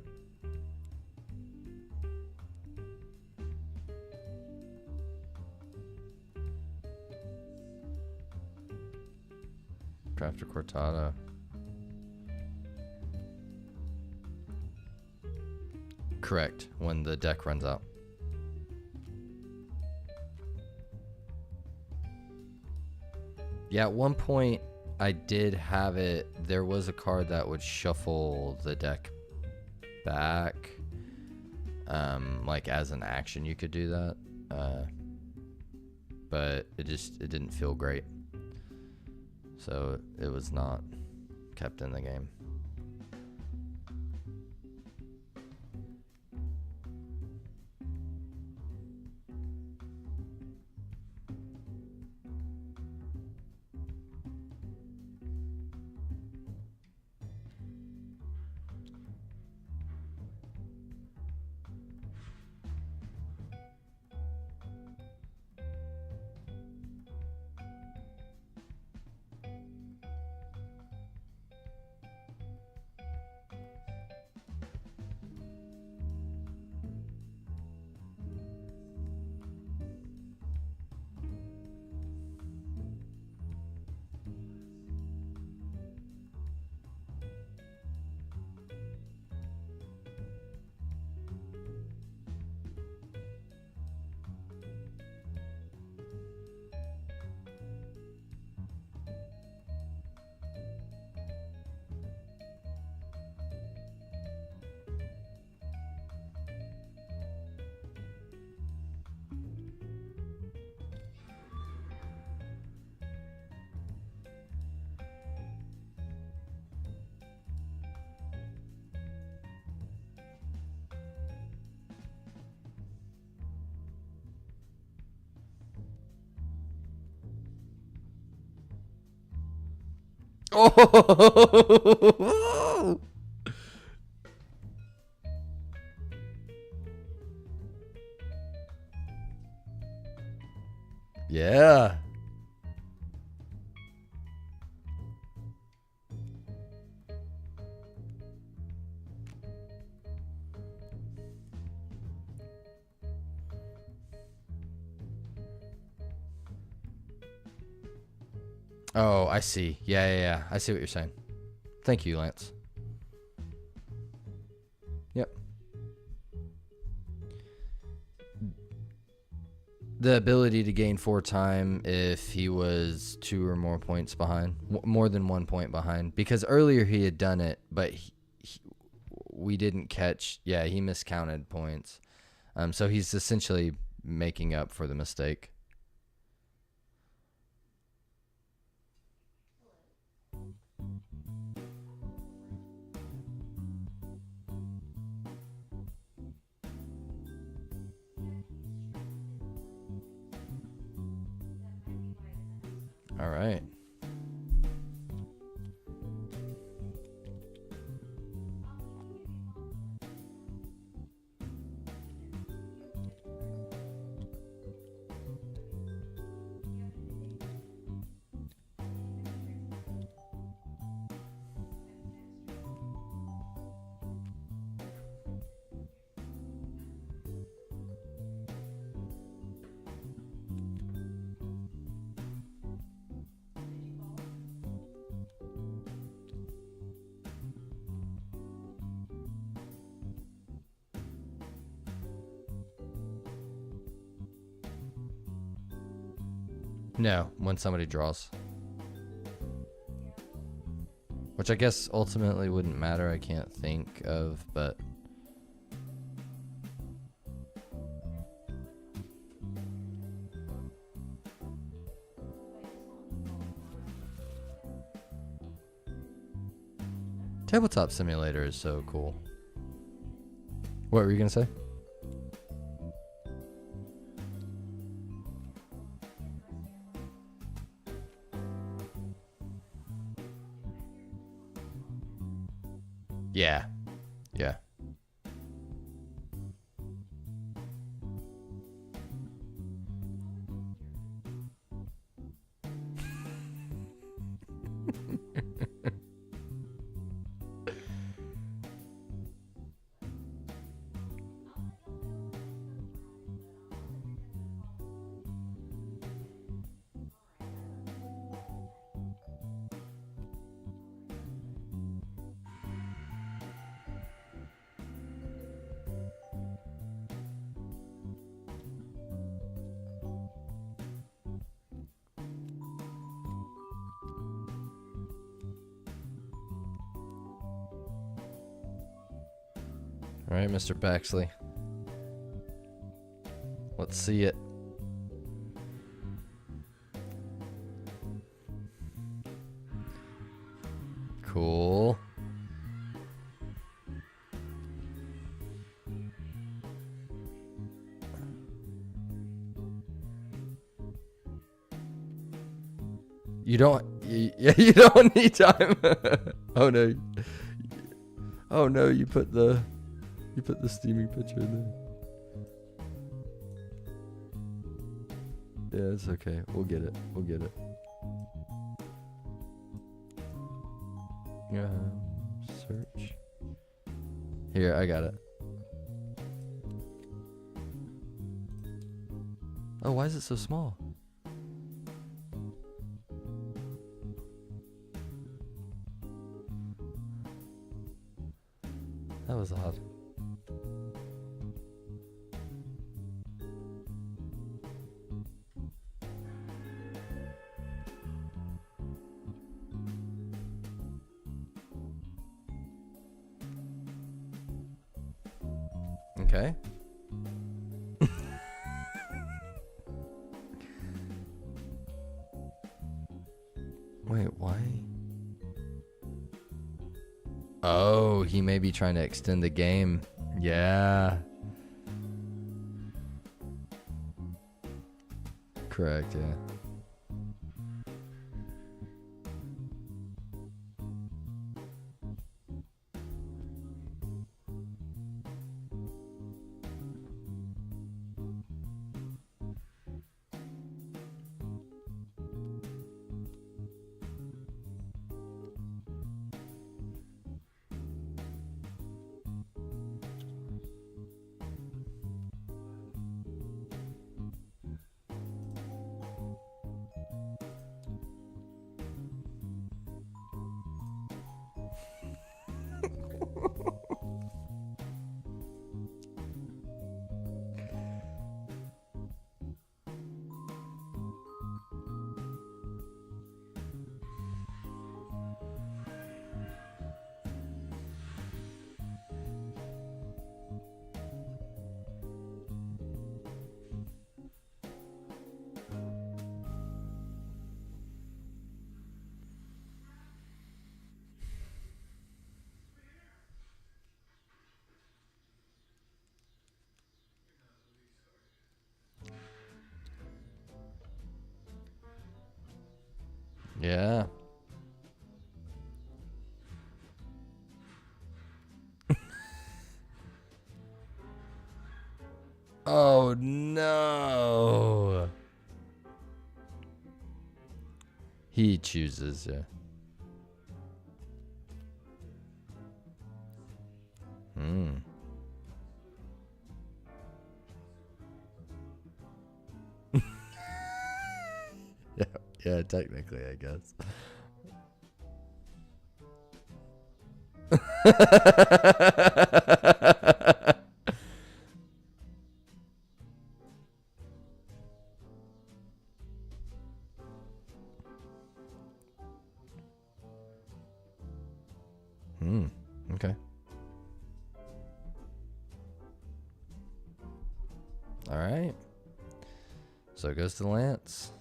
Crafter Cortada. Correct, when the deck runs out. Yeah, at one point I did have it. There was a card that would shuffle the deck back. Like as an action you could do that. But it didn't feel great. So it was not kept in the game. Oh! Yeah. Oh, I see. Yeah. I see what you're saying. Thank you, Lance. Yep. The ability to gain 4 time if he was 2 or more points behind, more than 1 point behind. Because earlier he had done it, but we didn't catch. Yeah, he miscounted points. So he's essentially making up for the mistake. All right. No, when somebody draws. Which I guess ultimately wouldn't matter. I can't think of, but... Tabletop Simulator is so cool. What were you going to say? Yeah. Yeah. All right, Mr. Baxley. Let's see it. Cool. You don't need time. Oh no. Oh no, you put the steaming picture in there. Yeah, it's okay. We'll get it. Search. Here, I got it. Oh, why is it so small? That was odd. Okay. Wait, why? Oh, he may be trying to extend the game. Yeah. Correct, yeah. Yeah. Oh, no. He chooses, yeah. Hmm. Yeah, yeah, technically, I guess. Hmm. Okay. All right. So it goes to Lance.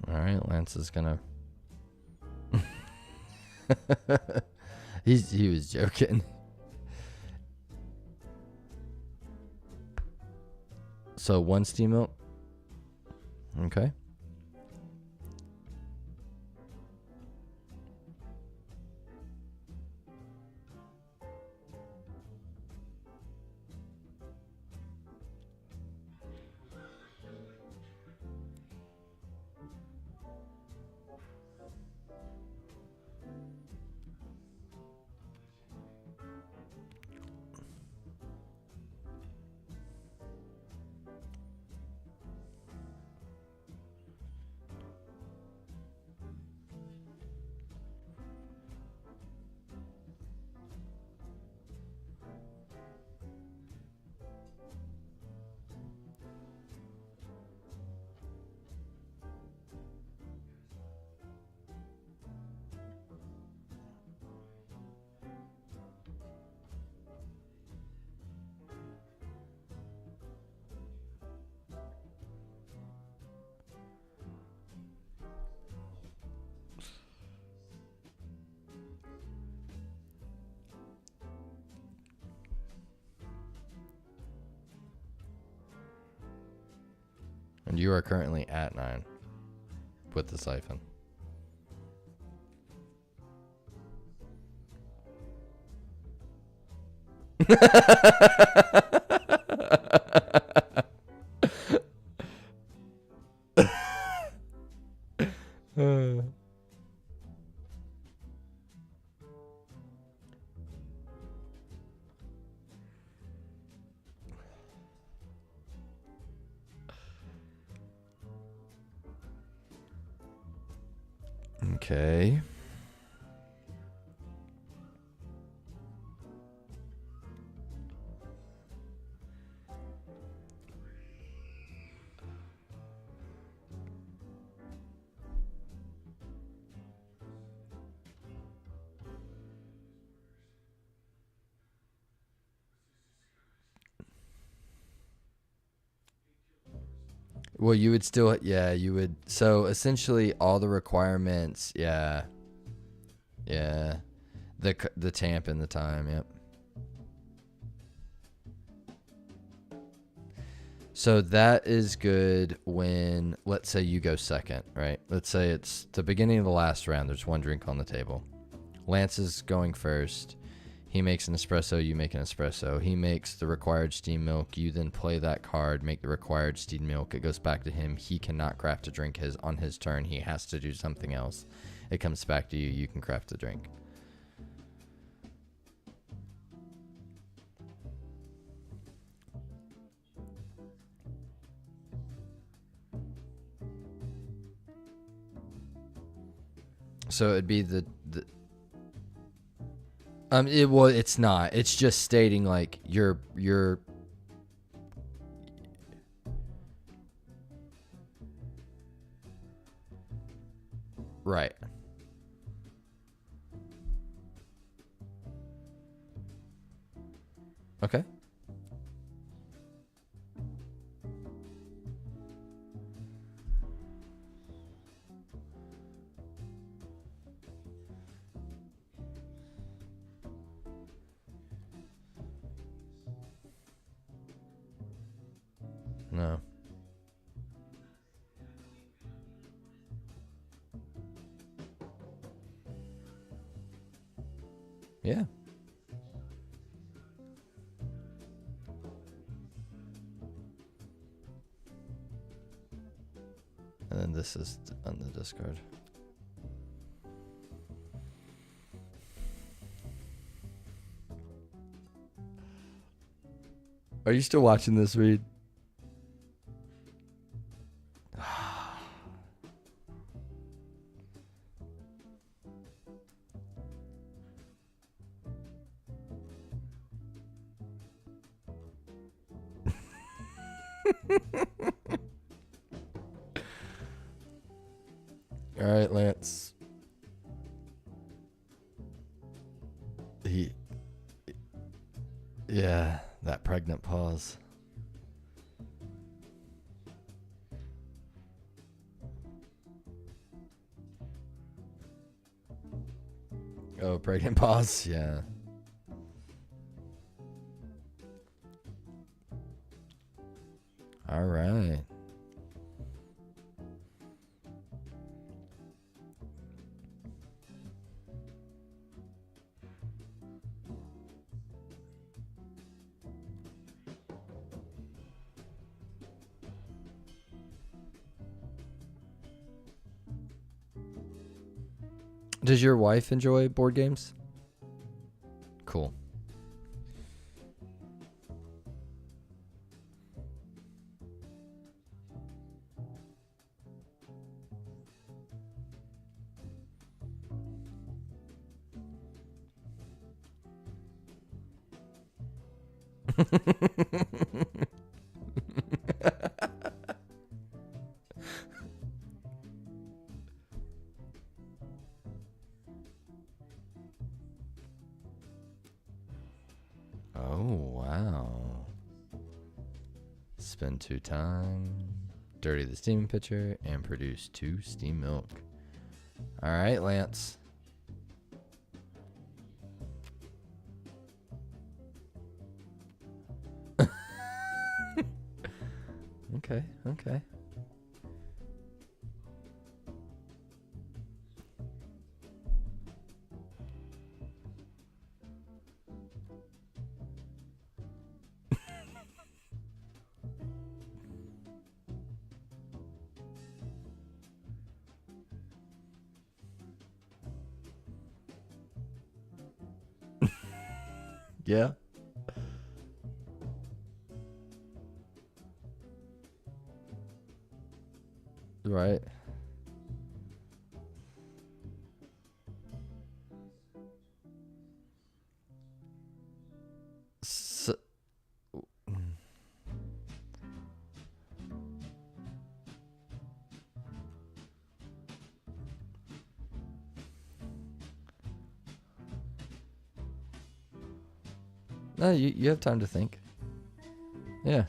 All right, Lance is gonna. He was joking. So 1 steam milk. Okay. And you are currently at 9 with the siphon. Okay. Well, you would still, yeah, you would. So essentially, all the requirements, yeah, yeah, the tamp and the time, yep. So that is good when, let's say you go second, right? Let's say it's the beginning of the last round. There's 1 drink on the table. Lance is going first. He makes an espresso, you make an espresso. He makes the required steam milk. You then play that card, make the required steam milk. It goes back to him. He cannot craft a drink on his turn. He has to do something else. It comes back to you. You can craft a drink. So it'd be the it's not. It's just stating like you're right. Okay. No. Yeah. And then this is on the discard. Are you still watching this, Reed? All right, Lance. Yeah, that pregnant pause. Oh, pregnant pause. Yeah. All right. Does your wife enjoy board games? Cool. Oh, wow. Spend 2 time, dirty the steaming pitcher, and produce 2 steam milk. All right, Lance. Okay, okay. Yeah. Right. So, no, you have time to think. Yeah.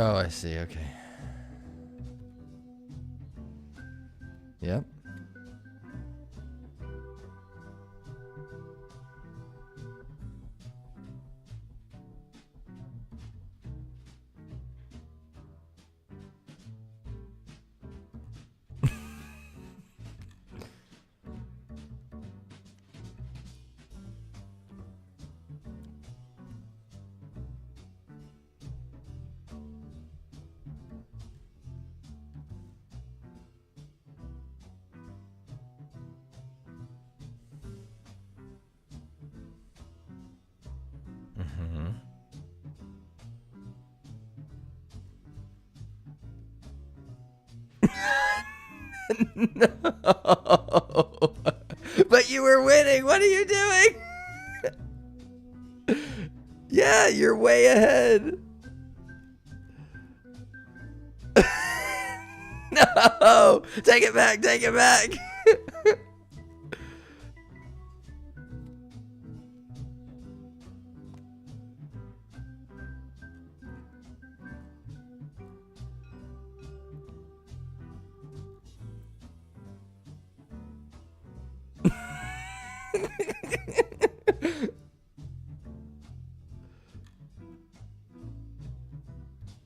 Oh, I see. Okay. Yep. No. But you were winning. What are you doing? Yeah, you're way ahead. No. Take it back. Take it back.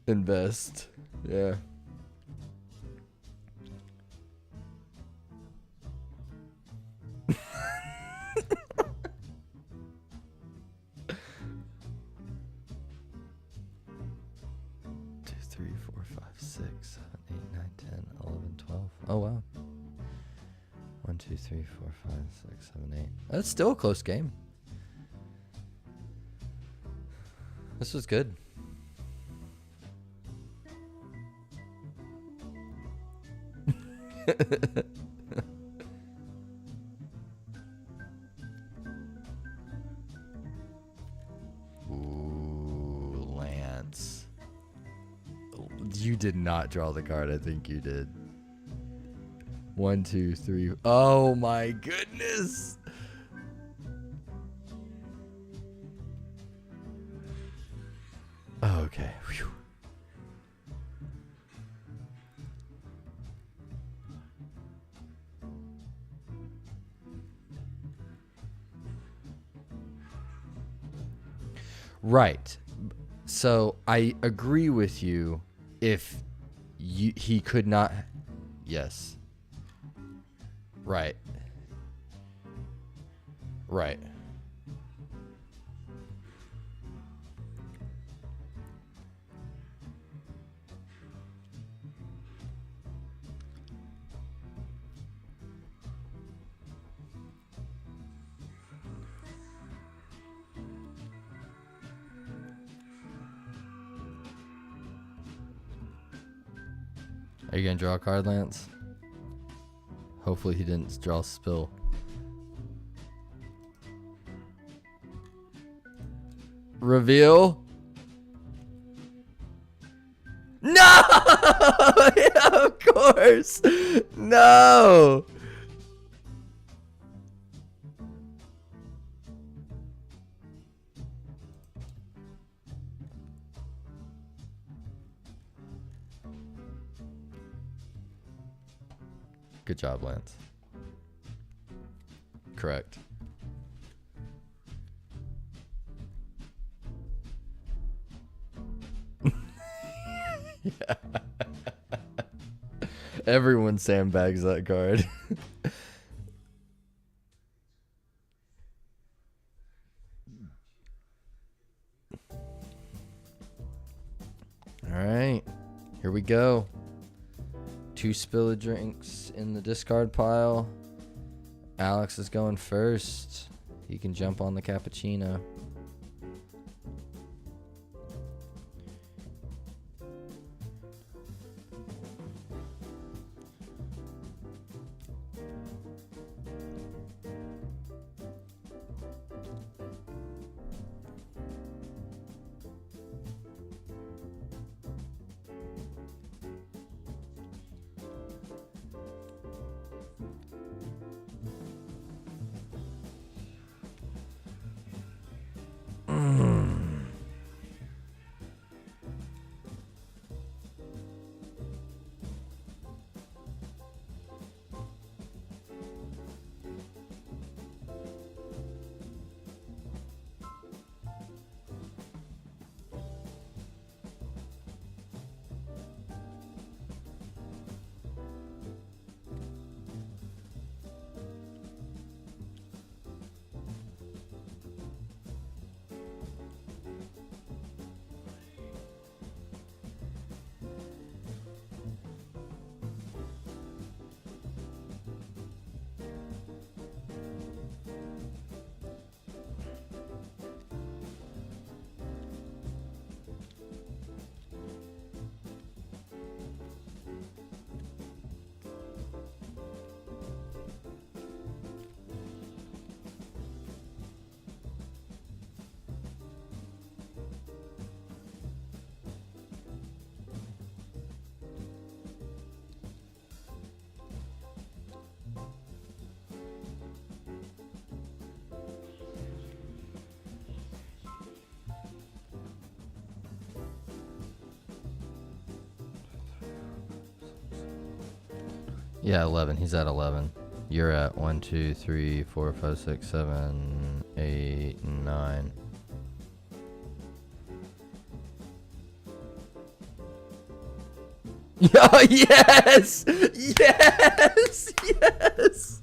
Invest. Yeah. Two, three, 4, 5, 6, 7, 8, 9, 10, 11, 12. Oh wow. 1, 2, 3, 4, 5, 6, 7, 8. That's still a close game. This was good. Ooh, Lance. You did not draw the card. I think you did. 1, 2, 3. Oh my goodness. Okay. Whew. Right. So I agree with you if he could not. Yes. Right. Right. Are you going to draw a card, Lance? Hopefully he didn't draw spill. Reveal. No! Yeah, of course. No. Good job, Lance. Correct. Yeah. Everyone sandbags that card. All right, here we go. 2 spill drinks in the discard pile. Alex is going first. He can jump on the cappuccino. Yeah, 11. He's at 11. You're at 1, 2, 3, 4, 5, 6, 7, 8, 9. Oh, yes! Yes! Yes!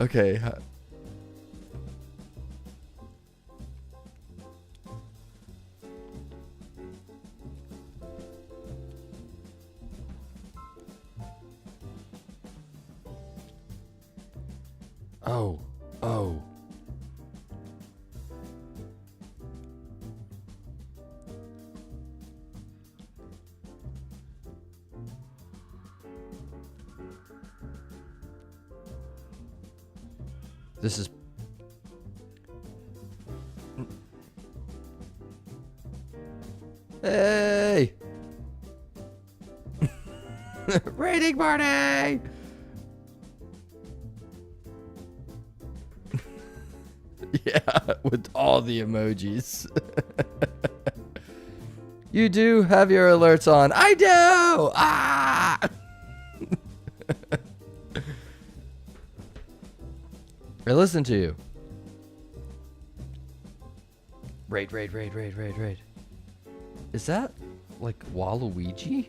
Okay. Oh. Oh. This is... Hey! Rating party! Yeah, with all the emojis. You do have your alerts on. I do! Ah! I listen to you. Raid. Is that like Waluigi?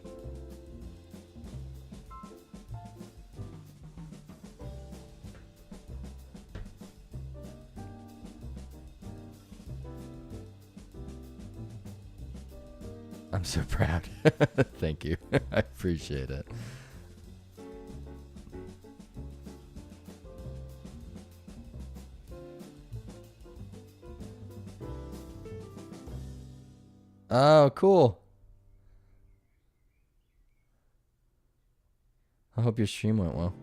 I'm so proud. Thank you. I appreciate it. Oh, cool. I hope your stream went well.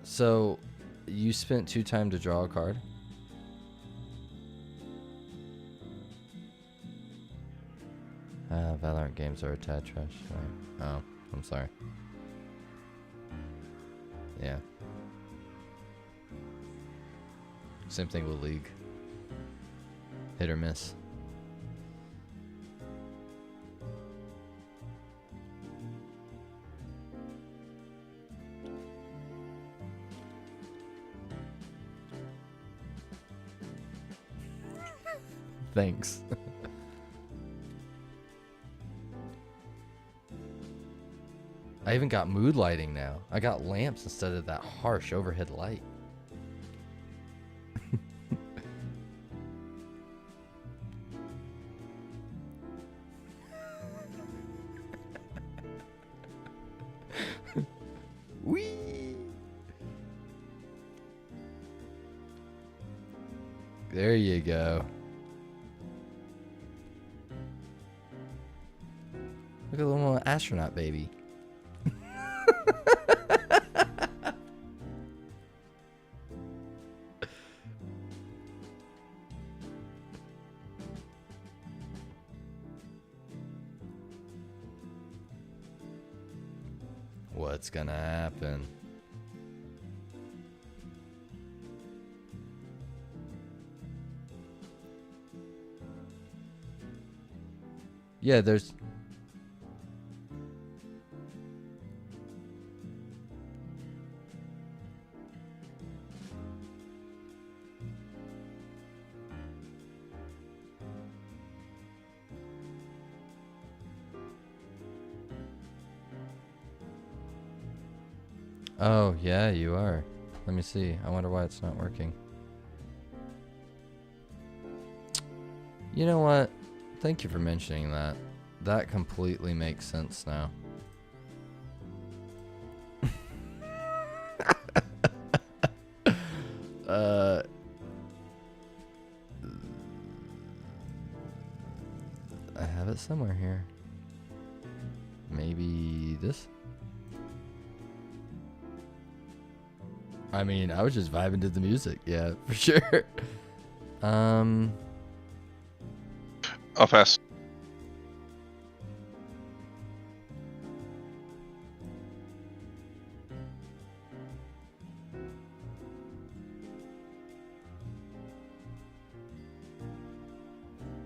So, you spent 2 time to draw a card? Valorant games are a tad trash. Right. Oh, I'm sorry. Yeah. Same thing with League. Hit or miss. Thanks. I even got mood lighting now. I got lamps instead of that harsh overhead light. Whee! There you go. Look at the little astronaut baby. What's gonna happen? Yeah, there's... Oh, yeah, you are. Let me see. I wonder why it's not working. You know what? Thank you for mentioning that. That completely makes sense now. I have it somewhere here. Maybe this? I mean, I was just vibing to the music. Yeah, for sure. I'll pass.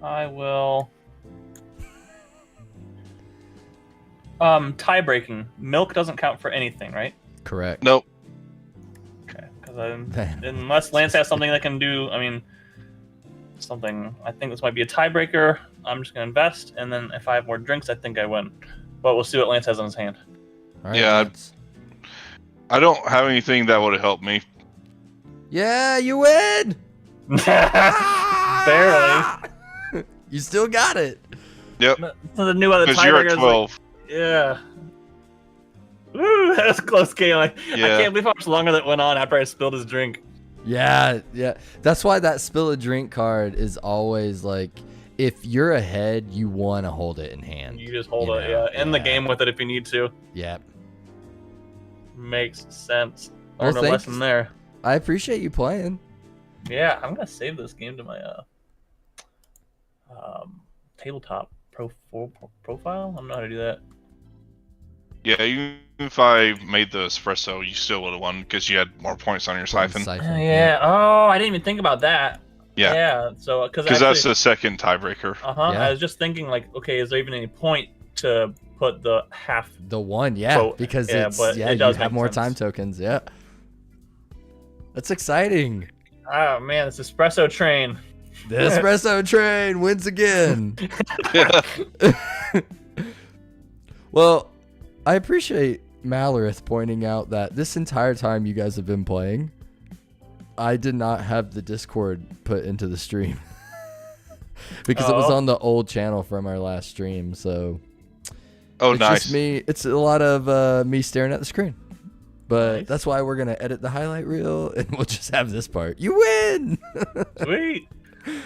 I will. Tie breaking. Milk doesn't count for anything, right? Correct. Nope. Okay, because Man. unless Lance has something that can do, something. I think this might be a tiebreaker. I'm just gonna invest, and then if I have more drinks, I think I win. But we'll see what Lance has in his hand. All right, Yeah. Lance. I don't have anything that would have helped me. Yeah, you win. Barely. You still got it. Yep. So the new other Because you're at tiebreaker is 12. yeah. Woo, that was a close game. I Yeah. can't believe how much longer that went on after I spilled his drink. Yeah. That's why that spill a drink card is always like, if you're ahead, you want to hold it in hand. You just hold You it, know, End the game with it if you need to. Yep. Makes sense. Well, Learned a lesson there. I appreciate you playing. Yeah, I'm gonna save this game to my tabletop profile. I don't know how to do that. Yeah, even if I made the espresso, you still would have won because you had more points on your siphon. Yeah. Oh, I didn't even think about that. Yeah. Yeah. So because that's the second tiebreaker. Yeah. Yeah. I was just thinking like, okay, is there even any point to put the half? The one, yeah, So, because yeah, it's but yeah, it does you have make more sense. time tokens. Yeah. That's exciting. Oh man, this espresso train. The espresso train wins again. Well, I appreciate Malorith pointing out that this entire time you guys have been playing, I did not have the Discord put into the stream because it was on the old channel from our last stream. So Oh, it's nice. just me. It's a lot of me staring at the screen. But Nice. that's why we're going to edit the highlight reel and we'll just have this part. You win! Sweet.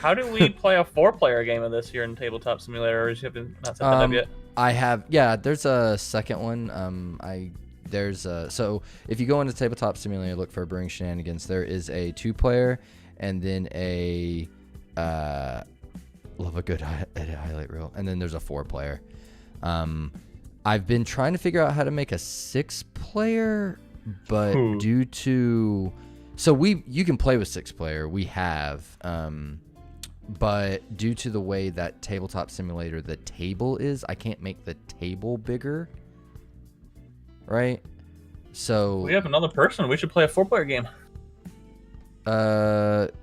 How do we play a 4-player game of this here in Tabletop Simulator, or is you haven't not set that up yet? I have, yeah, there's a second one. So if you go into Tabletop Simulator, look for Brewing Shenanigans, there is a 2-player and then a, love a good edit highlight reel, and then there's a 4-player. I've been trying to figure out how to make a 6-player, but due to, so you can play with 6-player, we have, but due to the way that Tabletop Simulator, the table is, I can't make the table bigger, right? So We have another person. We should play a 4-player game.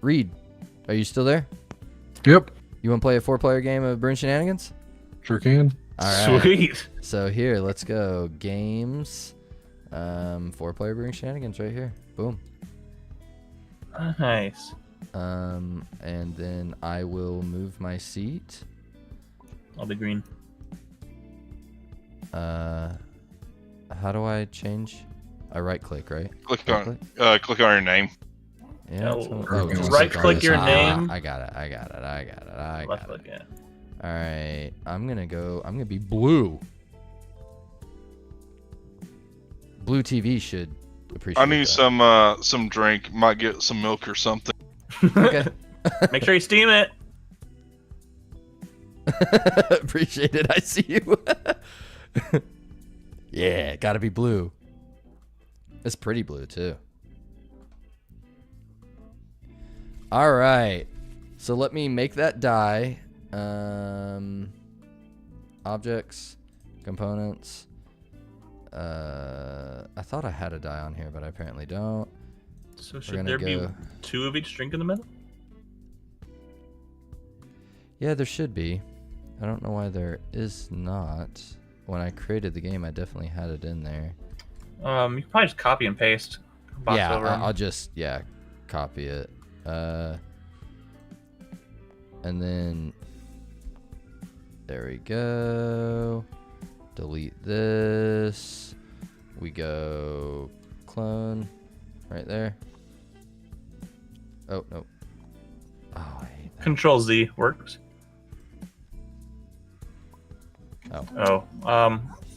Reed, are you still there? Yep. You want to play a 4-player game of Brewing Shenanigans? Sure can. All right. Sweet. So here, let's go. Games. 4-player Brewing Shenanigans right here. Boom. Nice. And then I will move my seat. I'll be green. How do I change? I right click, right? Click Right on your name. Yeah. Oh, just right on click this your one. name. I got it. Left click, yeah. All right. I'm gonna be blue. Blue TV should appreciate. I need that. some drink. Might get some milk or something. Okay. Make sure you steam it. Appreciate it. I see you. Yeah, gotta be blue. It's pretty blue too. All right. So let me make that die. Objects, components. I thought I had a die on here, but I apparently don't. So We're should gonna there be go- 2 of each drink in the middle? Yeah, there should be. I don't know why there is not. When I created the game, I definitely had it in there. You can probably just copy and paste. Box Yeah, over 'em. I'll just copy it. And then there we go. Delete this. We go clone right there. Oh no. Oh, I hate that. Control Z works. Oh,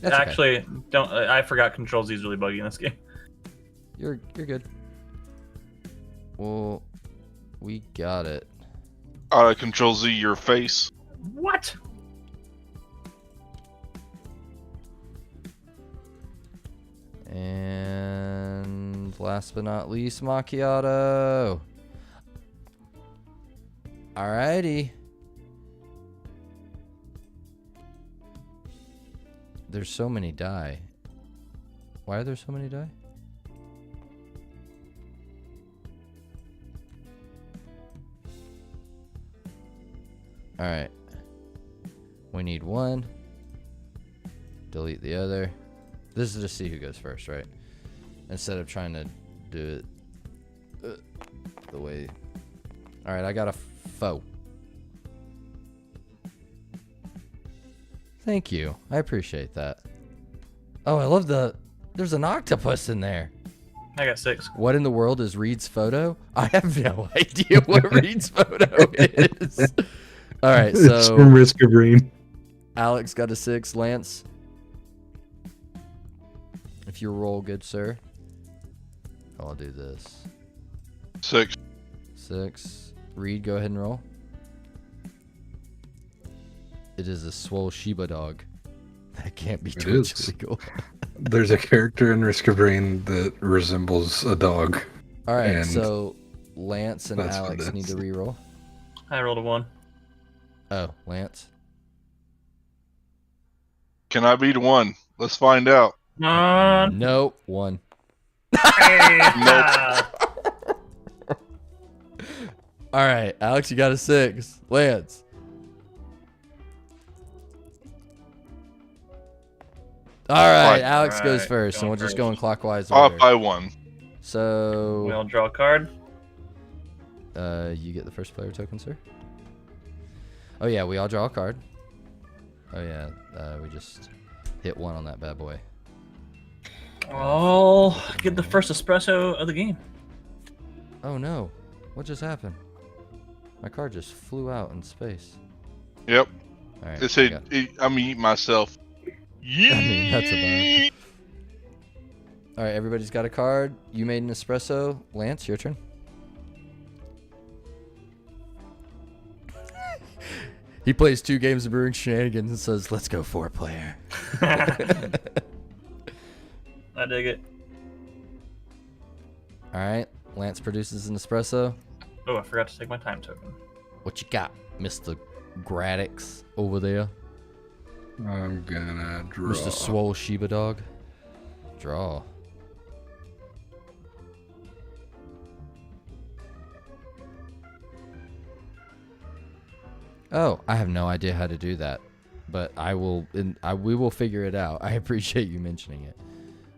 That's okay. Actually, don't. I forgot Control Z is really buggy in this game. you're good. Well, we got it. Control Z your face. What? And last but not least, macchiato. Alrighty. There's so many die. Why are there so many die? Alright. We need one. Delete the other. This is to see who goes first, right? Instead of trying to do it the way... Alright, I got a foe. Thank you. I appreciate that. Oh, I love there's an octopus in there. I got 6. What in the world is Reed's photo? I have no idea what Reed's photo is. All right, It's so from Risk of Rain. Alex got a 6. Lance, if you roll good, sir. I'll do this. 6. 6. Reed, go ahead and roll. It is a swole Shiba dog. That can't be Twitch is. legal. There's a character in Risk of Rain that resembles a dog. All right, And so Lance and that's what Alex it need is. to re-roll. I rolled a 1. Oh, Lance. Can I be the one? Let's find out. Nope, 1. All right, Alex, you got a 6. Lance. All right, Fine. Alex goes Alright, first, and going we'll just first. go in clockwise Off order. by 1. So, We'll draw a card. you get the first player token, sir. Oh yeah, we all draw a card. Oh yeah, we just hit 1 on that bad boy. I'll get the first espresso of the game. Oh no, what just happened? My card just flew out in space. Yep. All right, It said, got- I'm eating myself. mean, that's about- all right, everybody's got a card. You made an espresso. Lance, your turn. He plays 2 games of Brewing Shenanigans and says, "Let's go 4-player." I dig it. All right, Lance produces an espresso. Oh, I forgot to take my time token. What you got, Mr. Gradix over there? I'm gonna draw. Mr. Swole Shiba Dog. Draw. Oh, I have no idea how to do that, but we will figure it out. I appreciate you mentioning it.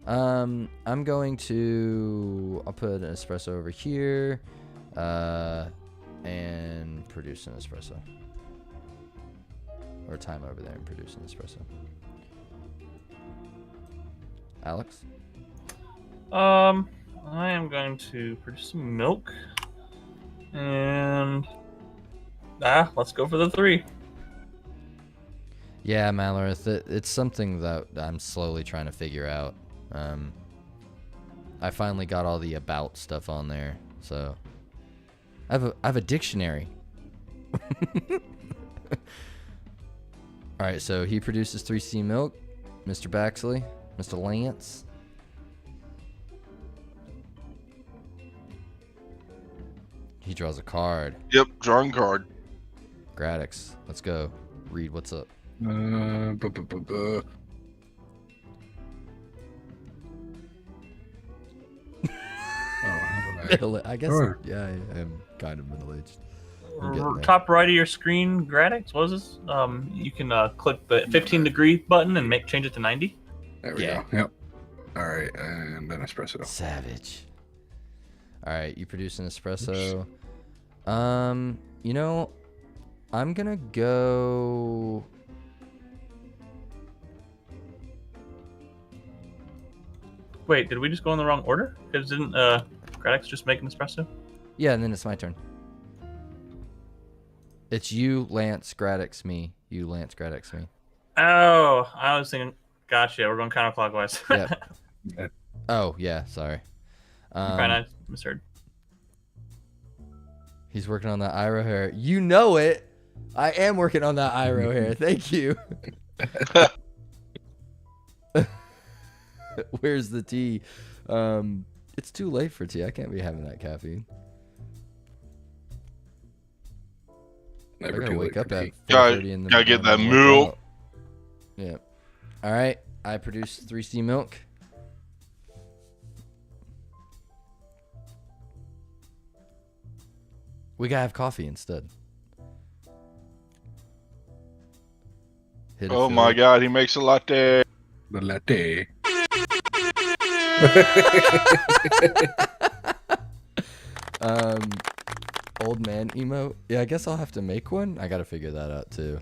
I'm going to, I'll put an espresso over here, and produce an espresso. Or time over there and produce an espresso. Alex? I am going to produce some milk. And let's go for the 3. Yeah, Malorith, it's something that I'm slowly trying to figure out. I finally got all the about stuff on there, so I have a dictionary. All right, so he produces 3C milk, Mr. Baxley, Mr. Lance. He draws a card. Yep, drawing card. Gradix, let's go. Reed, what's up? Bu- bu- bu- bu. Oh, how did I guess, Sure. yeah, I am kind of middle-aged. I'm getting there. Top right of your screen, Gradix, what is this? You can click the 15-degree button and change it to 90. There we Yeah. go. Yep. All right, and then espresso. Savage. All right, you produce an espresso. You know, I'm gonna go. Wait, did we just go in the wrong order? Because didn't Gradix just make an espresso? Yeah, and then it's my turn. It's you, Lance, Gradix, me. You, Lance, Gradix, me. Oh, I was thinking. Gotcha, we're going counterclockwise. Yep. Oh, yeah, sorry. Fine, I misheard. He's working on that Iro hair. You know it. I am working on that Iro hair. Thank you. Where's the tea? It's too late for tea. I can't be having that caffeine. I Never gotta too wake late up for at tea. 4:30 in the Gotta get that morning to work milk. out. Yeah. All right. I produce 3C milk. We gotta have coffee instead. Hit Oh my god, he makes a latte. The latte. Old man emote. Yeah, I guess I'll have to make one. I gotta figure that out too.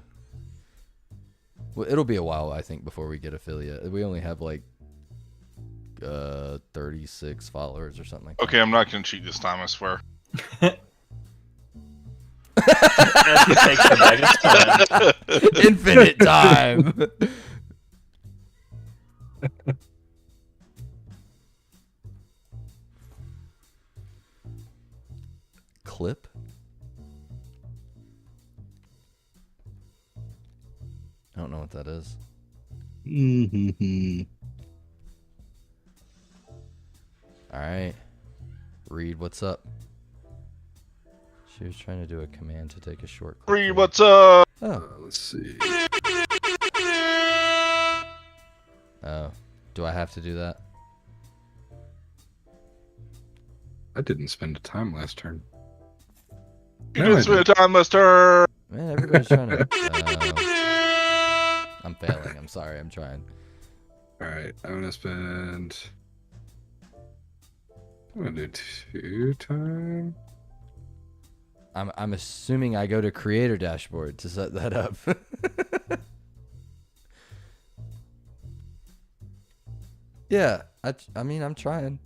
Well, it'll be a while, I think, before we get affiliate. We only have like 36 followers or something like Okay, I'm not gonna cheat this time, I swear. As he takes the bag of time. that. Infinite time. Clip. I don't know what that is. All right. Read what's up. She was trying to do a command to take a short clip. Reed, what's up? Oh. Let's see. Oh. Do I have to do that? I didn't spend a time last turn. You No, I didn't spend didn't. time, Lester. Man, everybody's trying to. I'm failing. I'm sorry. I'm trying. Alright, I'm gonna spend. I'm gonna do 2 time. I'm assuming I go to creator dashboard to set that up. Yeah, I mean, I'm trying.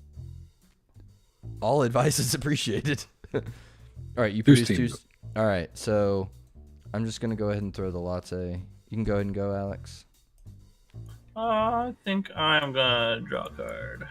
All advice is appreciated. All right, you produce two. All right, so I'm just gonna go ahead and throw the latte. You can go ahead and go, Alex. I think I'm gonna draw a card.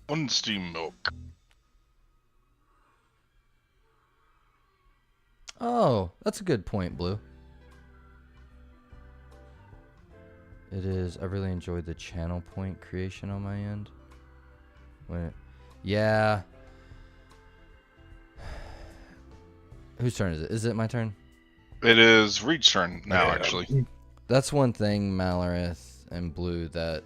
One steam milk. Oh, that's a good point, Blue. It is. I really enjoyed the channel point creation on my end. Yeah. Whose turn is it? Is it my turn? It is Reed's turn now, Yeah. actually. That's one thing, Malareth and Blue, that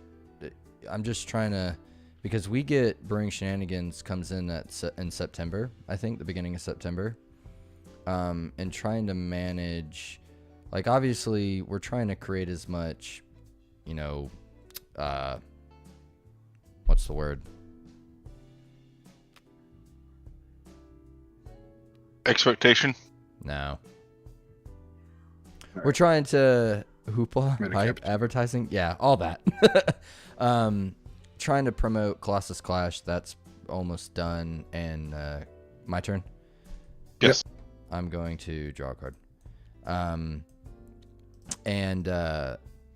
I'm just trying to, because we get Brewing Shenanigans comes in in September, I think, the beginning of September, and trying to manage, like, obviously we're trying to create as much, you know, what's the word? Expectation. No. We're trying to hoopla, hype, Medicapped. advertising. Yeah, all that. Trying to promote Colossus Clash. That's almost done. And my turn? Yes. I'm going to draw a card. And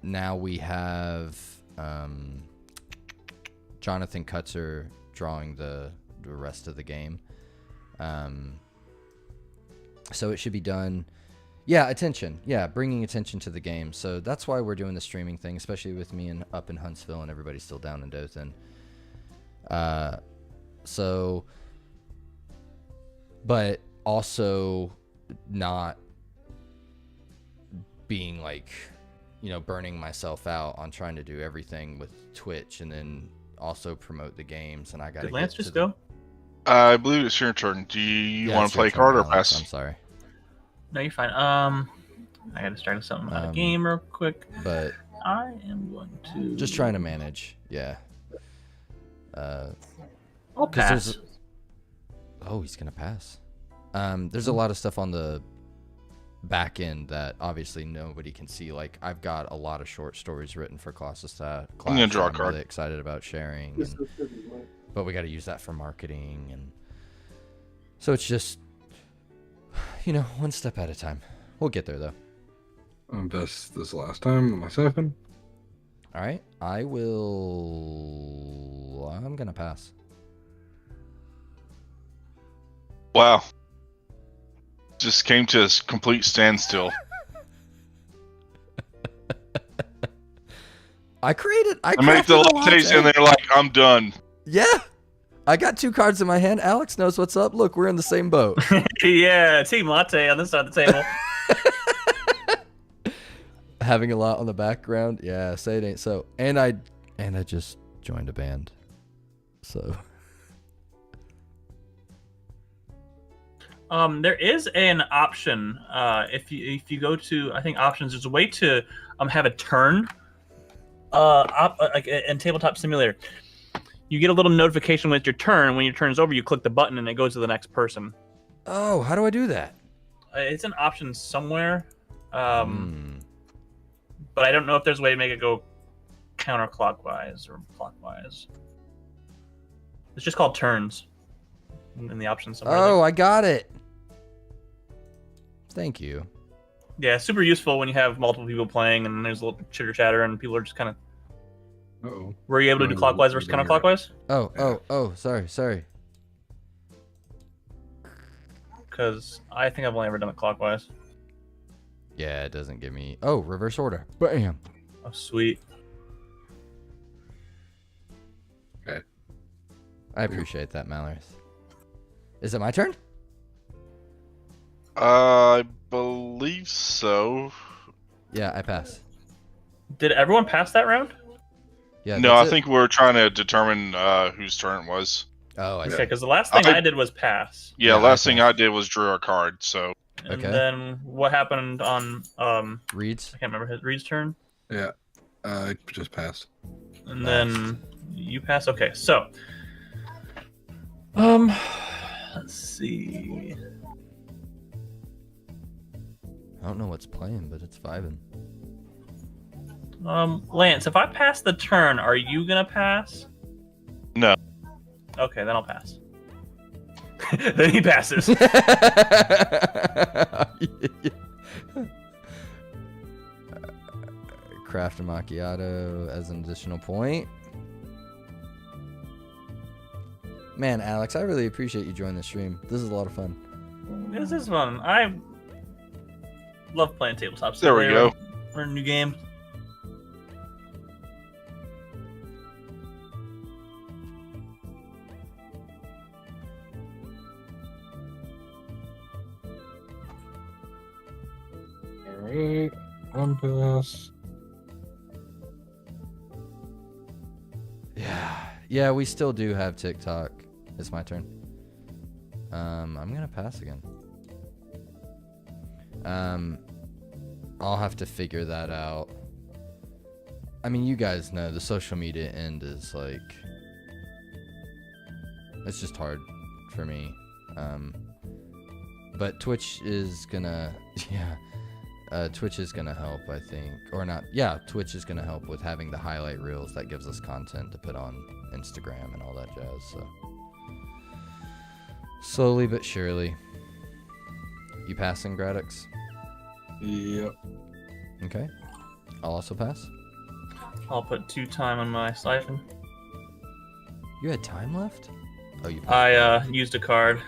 now we have Jonathan Kutzer drawing the rest of the game. So it should be done. Yeah, attention. Yeah, bringing attention to the game. So that's why we're doing the streaming thing, especially with me and up in Huntsville and everybody's still down in Dothan. So, but also not being like, you know, burning myself out on trying to do everything with Twitch and then also promote the games. And I got to Did Lance just go? I believe it's your turn. Do you want it's to your play turn, card or Alex. pass? I'm sorry. No, you're fine. I gotta start something on a game real quick. But I am going to just trying to manage. Yeah. I'll pass. Oh, he's gonna pass. There's a lot of stuff on the back end that obviously nobody can see. Like, I've got a lot of short stories written for Colossus Clash. I'm gonna draw a I'm card. really excited about sharing, but we got to use that for marketing, and so it's just, you know, one step at a time. We'll get there though. I'm best this last time on my 7. All right, I'm gonna pass. Wow. just came to a complete standstill. I I made the lattes and they're like, I'm done. Yeah. I got 2 cards in my hand. Alex knows what's up. Look, we're in the same boat. Yeah, team latte on this side of the table. Having a lot on the background. Yeah, say it ain't so. And I just joined a band. So There is an option. If you go to, I think options, there's a way to have a turn. Like in Tabletop Simulator, you get a little notification with your turn. When your turn's over, you click the button and it goes to the next person. Oh, how do I do that? It's an option somewhere, but I don't know if there's a way to make it go counterclockwise or clockwise. It's just called turns in the options somewhere. Oh, I got it. Thank you. Yeah, super useful when you have multiple people playing and there's a little chitter chatter and people are just kind of. Uh-oh. Were you able to do clockwise versus counterclockwise? Oh, sorry. Because I think I've only ever done it clockwise. Yeah, it doesn't give me... Oh, reverse order. Bam. Oh, sweet. Okay. I appreciate that, Mallory. Is it my turn? I believe so. Yeah, I pass. Did everyone pass that round? Yeah. No, I that's it. think we're trying to determine whose turn it was. Oh, I see. Okay, because the last thing I did was pass. Yeah, Yeah, last I thing I did was drew a card, so... And Okay. then what happened on Reads? I can't remember Reed's turn. Yeah. I just passed. And Nice. then you pass. Okay, so let's see. I don't know what's playing, but it's vibing. Lance, if I pass the turn, are you gonna pass? No. Okay, then I'll pass. Then he passes. Craft a macchiato as an additional point. Man, Alex, I really appreciate you joining the stream. This is a lot of fun. This is fun. I love playing tabletops. There we go. Learn a new game. Alright. One pass. Yeah, we still do have TikTok. It's my turn. I'm gonna pass again. I'll have to figure that out. I mean, you guys know the social media end is like, it's just hard for me. But Twitch is gonna, Twitch is gonna help, I think, or not. Yeah, Twitch is gonna help with having the highlight reels that gives us content to put on Instagram and all that jazz. So slowly but surely. You passing, Gradix? Yep. Okay. I'll also pass. I'll put 2 time on my siphon. You had time left? Oh, you passed. I used a card.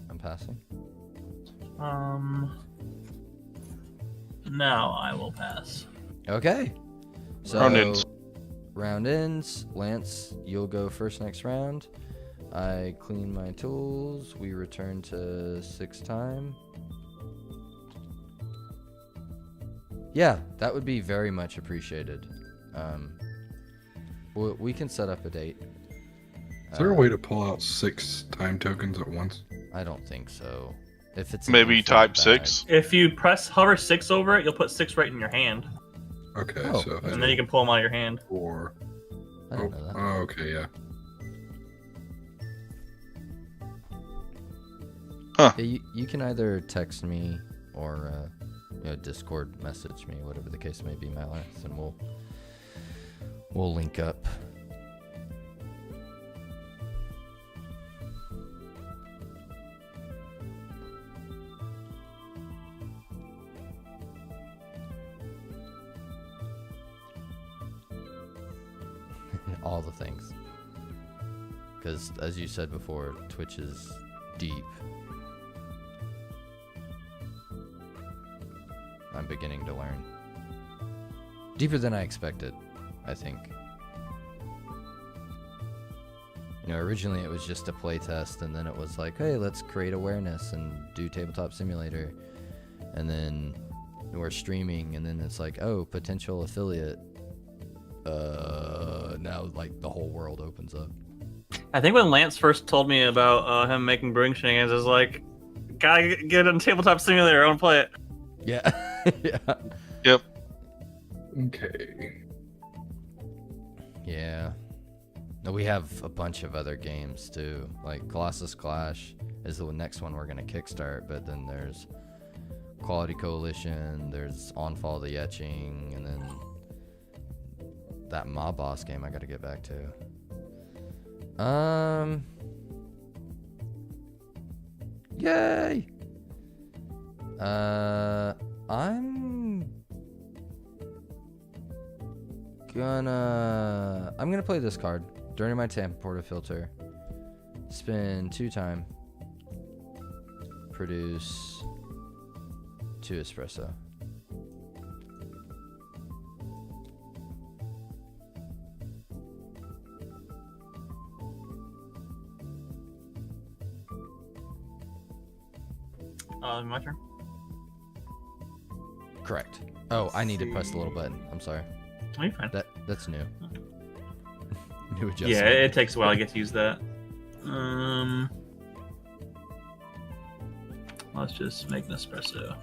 I'm passing. Now I will pass. Okay. So Round ends. round ends. Lance, you'll go first next round. I clean my tools. We return to 6 time. Yeah, that would be very much appreciated. We can set up a date. Is there a way to pull out 6 time tokens at once? I don't think so. If it's an Maybe infinite type bag. 6. If you hover 6 over it, you'll put 6 right in your hand, Okay, Oh, so and then you can pull them out of your hand. 4. I don't know that. Oh, okay, yeah. Yeah, you can either text me or Discord message me, whatever the case may be, Malith, and we'll link up. all the things. Because, as you said before, Twitch is deep. I'm beginning to learn. Deeper than I expected, I think. You know, originally it was just a playtest, and then it was like, hey, let's create awareness and do Tabletop Simulator. And then we're streaming, and then it's like, oh, potential affiliate. Now, like, the whole world opens up. I think when Lance first told me about him making brewing shenanigans, I was like, gotta get it on Tabletop Simulator. I want to play it. Yeah. Yeah. Yep. Okay. Yeah. No, we have a bunch of other games too. Like Colossus Clash is the next one we're gonna kickstart, but then there's Quality Coalition, there's Onfall the Etching, and then that Mob Boss game I gotta get back to. Yay! I'm gonna play this card during my Tampa Porta filter. Spend 2 time. Produce 2 espresso. My turn. Correct. Oh, I need to press the little button. I'm sorry. Oh, you're fine. That's new. New adjustment. Yeah, it takes a while to get to use that. Let's just make an espresso.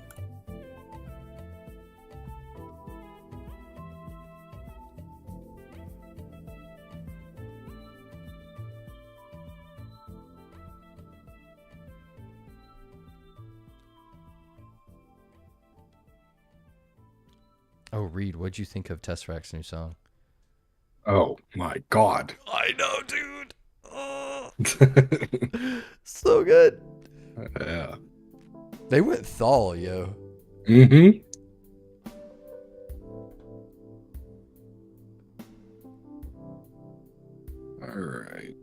Oh, Reed, what'd you think of Tesseract's new song? Oh my god. I know, dude. Oh, so good. Yeah. They went Thal, yo. Mm-hmm. All right.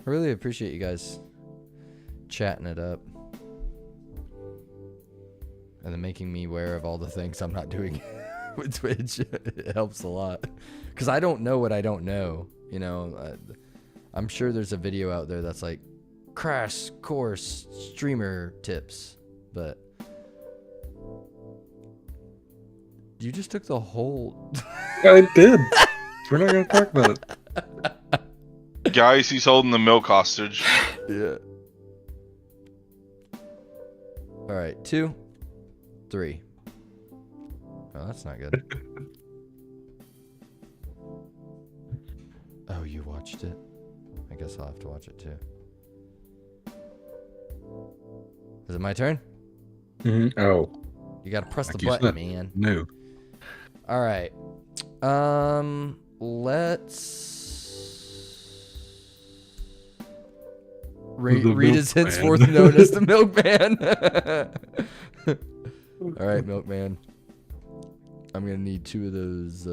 I really appreciate you guys chatting it up. And then making me aware of all the things I'm not doing with Twitch. It helps a lot. Because I don't know what I don't know. You know, I'm sure there's a video out there that's like, crash course streamer tips. But you just took the whole... I did. We're not going to talk about it. Guys, he's holding the milk hostage. Yeah. All right, 2, 3. Oh, that's not good. Oh, you watched it? I guess I'll have to watch it too. Is it my turn? Mm-hmm. Oh, You gotta press Like the you button, said. man. no. All right. Let's The read his milkman. henceforth known as the milkman. All right, milkman. I'm gonna need 2 of those.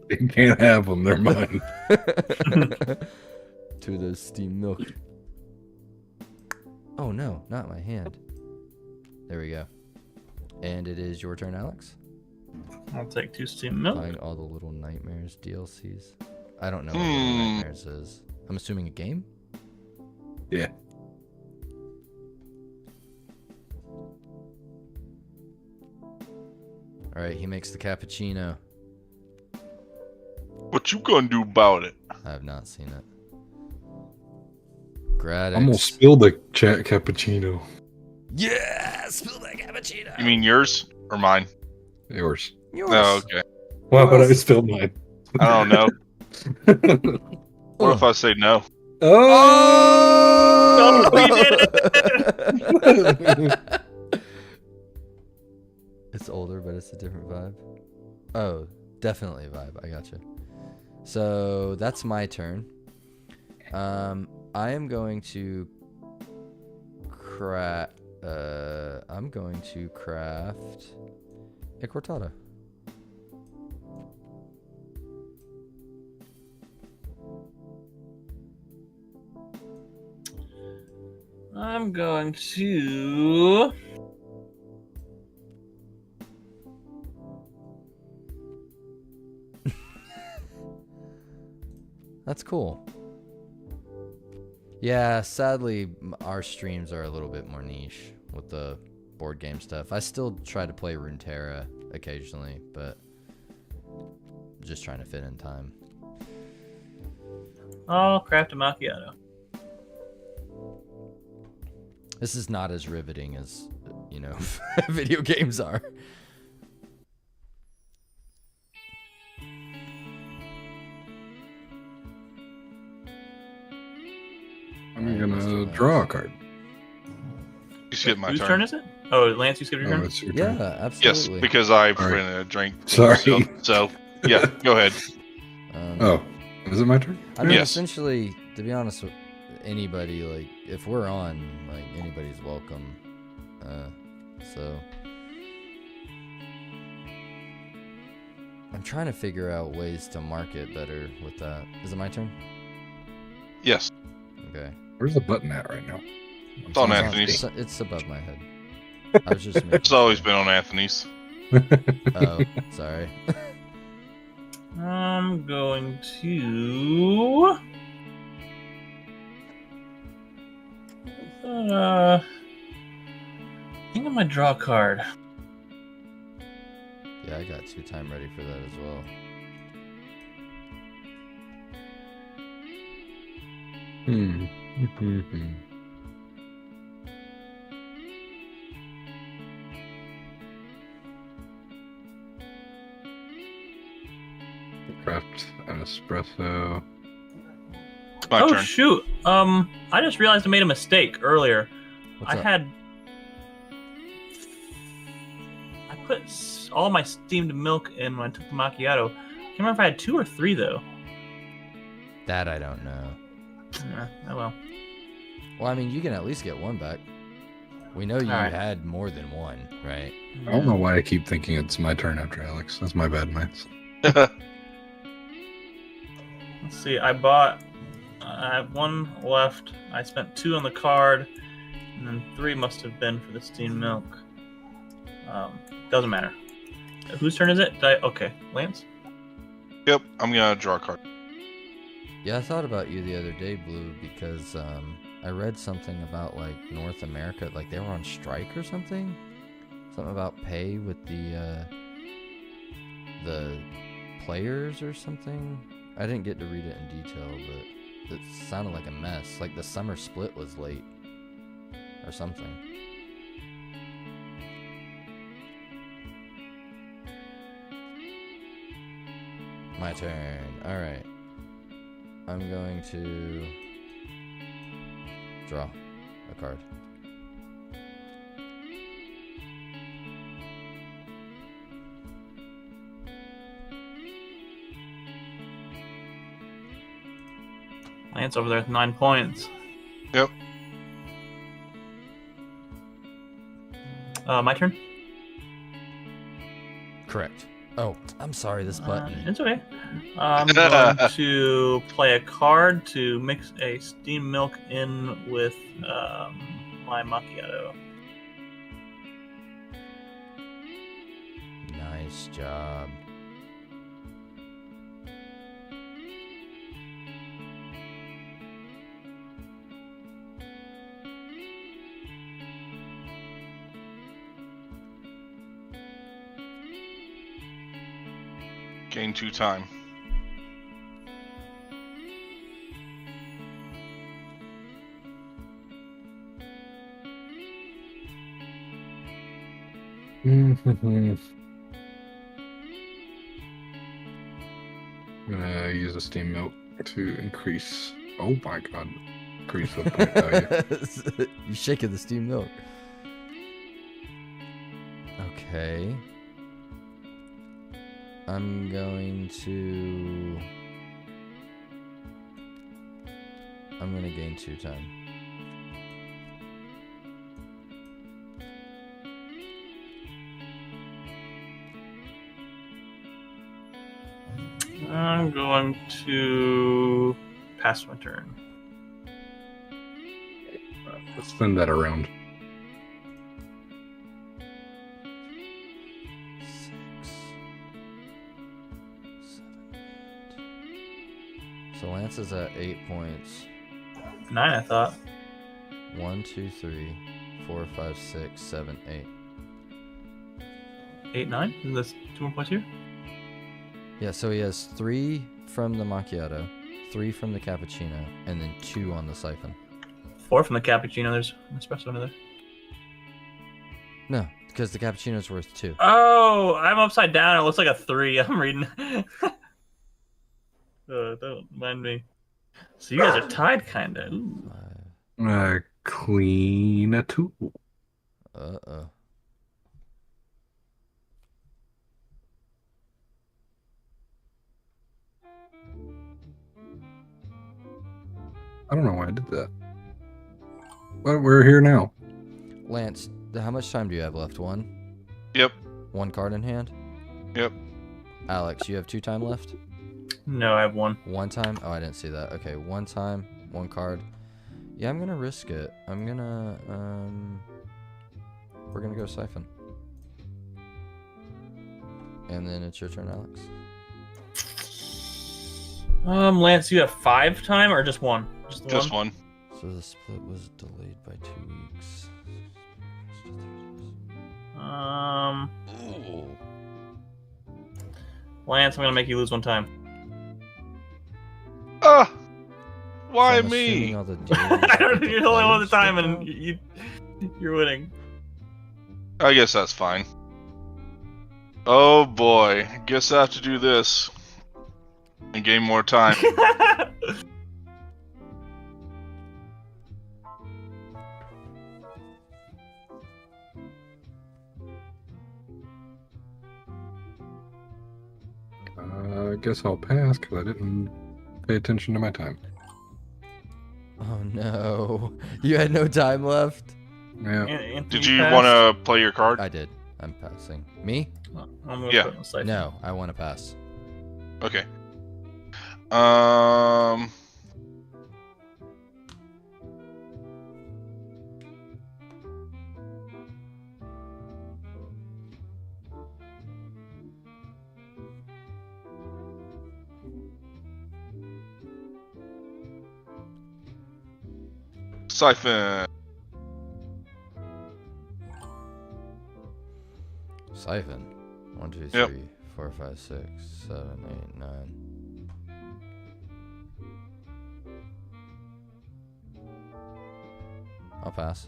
You can't have them. They're mine. 2 of those steamed milk. Oh no, not my hand. There we go. And it is your turn, Alex. I'll take 2 steam milk. Find all the Little Nightmares DLCs. I don't know what Little Nightmares is. I'm assuming a game? Yeah. Alright, he makes the cappuccino. What you gonna do about it? I have not seen it. Gradix. I'm gonna spill the chat cappuccino. Yeah! Spill that cappuccino! You mean yours or mine? Yours. yours? Oh, okay. Why would I spill mine? I don't know. What if I say no? Oh! We did it! It's older, but it's a different vibe. Oh, definitely a vibe. I gotcha. So that's my turn. I am going to craft a cortada. I'm going to. That's cool. Yeah, sadly, our streams are a little bit more niche with the board game stuff. I still try to play Runeterra occasionally, but just trying to fit in time. I'll craft a macchiato. This is not as riveting as, you know, video games are. I'm gonna draw a card. You skip my Whose turn. turn is it? Oh, Lance, you skipped your Oh, turn? it's your Yeah, turn. absolutely. Yes, because I Sorry. ran a drink. Sorry. So, yeah, go ahead. Oh, is it my turn? I mean, Yes. essentially, to be honest with anybody, like, if we're on, like, anybody's welcome. So I'm trying to figure out ways to market better with that. Is it my turn? Yes. Okay. Where's the button at right now? It's on It's Anthony's. It's above my head. I was just making It's always sure. been on Anthony's. Oh, sorry. I'm going to. I think I might draw a card. Yeah, I got 2 time ready for that as well. Craft an espresso. My Oh turn. shoot! I just realized I made a mistake earlier. What's up? I put all my steamed milk in when I took the macchiato. Can't remember if I had 2 or 3 though. That I don't know. Oh well. Well, I mean, you can at least get 1 back. We know you Alright. had more than 1, right? I don't know why I keep thinking it's my turn after Alex. That's my bad, mates. Let's see. I have 1 left. I spent 2 on the card, and then 3 must have been for the steamed milk. Doesn't matter. Whose turn is it? Okay, Lance. Yep, I'm gonna draw a card. Yeah, I thought about you the other day, Blue, because I read something about, like, North America, like they were on strike or something. Something about pay with the players or something. I didn't get to read it in detail, but it sounded like a mess. Like the summer split was late or something. My turn. All right. I'm going to draw a card. Lance over there with 9 points. Yep. My turn. Correct. Oh, I'm sorry, this button. It's okay. I'm going to play a card to mix a steamed milk in with my macchiato. Nice job. Gain 2 time. I'm gonna use a steam milk to increase. Oh my god. Increase the point value. You shaking the steamed milk. Okay. I'm going to I'm gonna gain 2 time. I'm going to pass my turn. Let's spin that around. 6, 7, 8. So Lance is at 8 points. 9, I thought. 1, 2, 3, 4, 5, 6, 7, 8. 8, 9? Is this 2 more points here? Yeah, so he has 3 from the macchiato, 3 from the cappuccino, and then 2 on the siphon. 4 from the cappuccino. There's an espresso under there. No, because the cappuccino's worth 2. Oh, I'm upside down. It looks like a 3. I'm reading. Don't mind me. So you guys are tied, kind of. 5. Clean a 2. Uh-oh. I don't know why I did that. But we're here now. Lance, how much time do you have left? 1? Yep. 1 card in hand? Yep. Alex, you have 2 time left? No, I have 1. 1 time? Oh, I didn't see that. Okay, 1 time, 1 card. Yeah, I'm gonna risk it. I'm gonna, we're gonna go siphon. And then it's your turn, Alex. Lance, you have 5 time or just 1? Just 1. So the split was delayed by 2 weeks. Ooh. Lance, I'm gonna make you lose 1 time. Ah! So Why I'm assuming me? all the deals I don't with know. the You're the only one at players the time, work and out? you're winning. I guess that's fine. Oh boy. Guess I have to do this. And gain more time. I guess I'll pass because I didn't pay attention to my time. Oh no. You had no time left? Yeah. Anthony, Did you pass? want to play your card? I did. I'm passing. Me? I'm gonna Yeah. put it in the siphon. No, I want to pass. Okay. Siphon. Siphon. 1, 2, 3, Yep. 4, 5, 6, 7, 8, 9. I'll pass.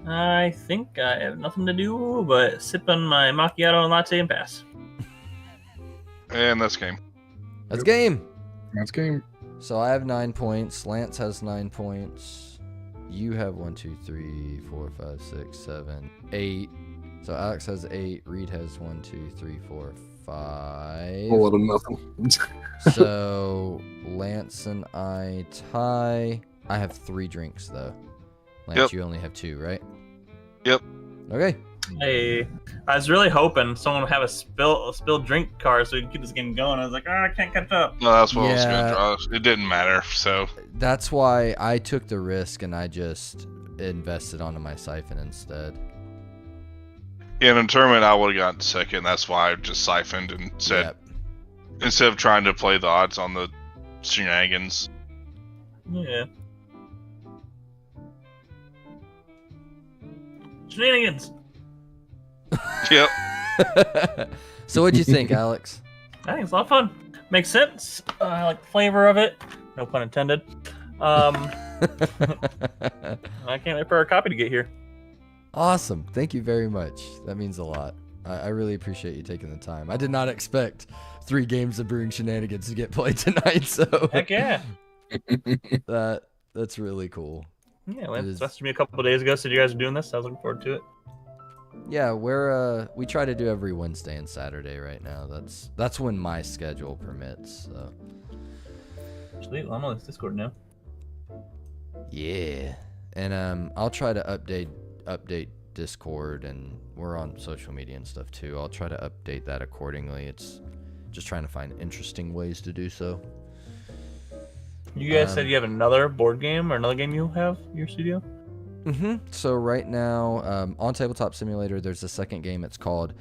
I think I have nothing to do but sip on my macchiato and latte and pass. And that's game. That's Yep. game. That's game. So I have 9 points. Lance has 9 points. You have 1, 2, 3, 4, 5, 6, 7, 8. So Alex has 8. Reed has 1, 2, 3, 4, 5. Whole lot of nothing. So Lance and I tie. I have 3 drinks though. Lance, Yep. you only have 2, right? Yep. Okay. Hey, I was really hoping someone would have a spilled drink card so we could keep this game going. I was like, I can't catch up. No, that's what I was Yeah. gonna draw. It didn't matter, so That's why I took the risk and I just invested onto my siphon instead. yeah, in a tournament I would have gotten second. That's why I just siphoned and said Yep. instead of trying to play the odds on the shenanigans. Yeah. Shenanigans. Yep. So what'd you think, Alex? I think it's a lot of fun. Makes sense. I like the flavor of it. No pun intended. I can't wait for our copy to get here. Awesome. Thank you very much. That means a lot. I really appreciate you taking the time. I did not expect 3 games of Brewing Shenanigans to get played tonight, so Heck yeah. that's really cool. Yeah, It Lance is- messaged me a couple of days ago, said you guys are doing this. I was looking forward to it. Yeah, we try to do every Wednesday and Saturday right now. That's when my schedule permits. So. Sweet. Well, I'm on this Discord now. Yeah, and I'll try to update Discord, and we're on social media and stuff too. I'll try to update that accordingly. It's just trying to find interesting ways to do so. You guys said you have another board game or another game you have in your studio? So right now, on Tabletop Simulator, there's a second game. It's called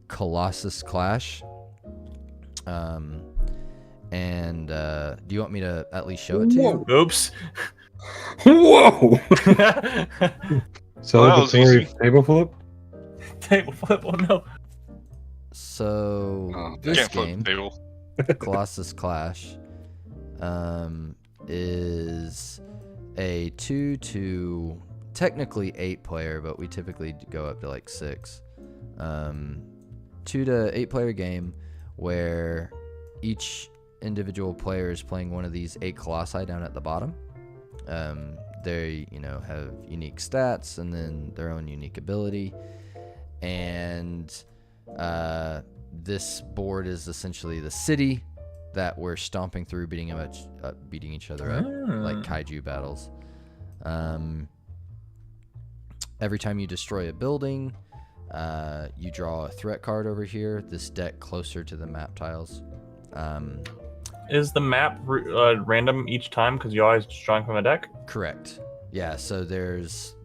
Colossus Clash. And do you want me to at least show it to you? Oops. Whoa! Well, that was Celebratory easy. table flip? Table flip. Oh no. So this Can't flip game, the table. Colossus Clash, is a 2 to technically 8 player, but we typically go up to like 6. 2 to 8 player game where each individual player is playing one of these 8 colossi down at the bottom. They, have unique stats and then their own unique ability. And this board is essentially the city that we're stomping through, beating each other up, like kaiju battles. Every time you destroy a building, you draw a threat card over here. This deck closer to the map tiles. Is the map random each time because you're always just drawing from a deck? Correct. Yeah, so there's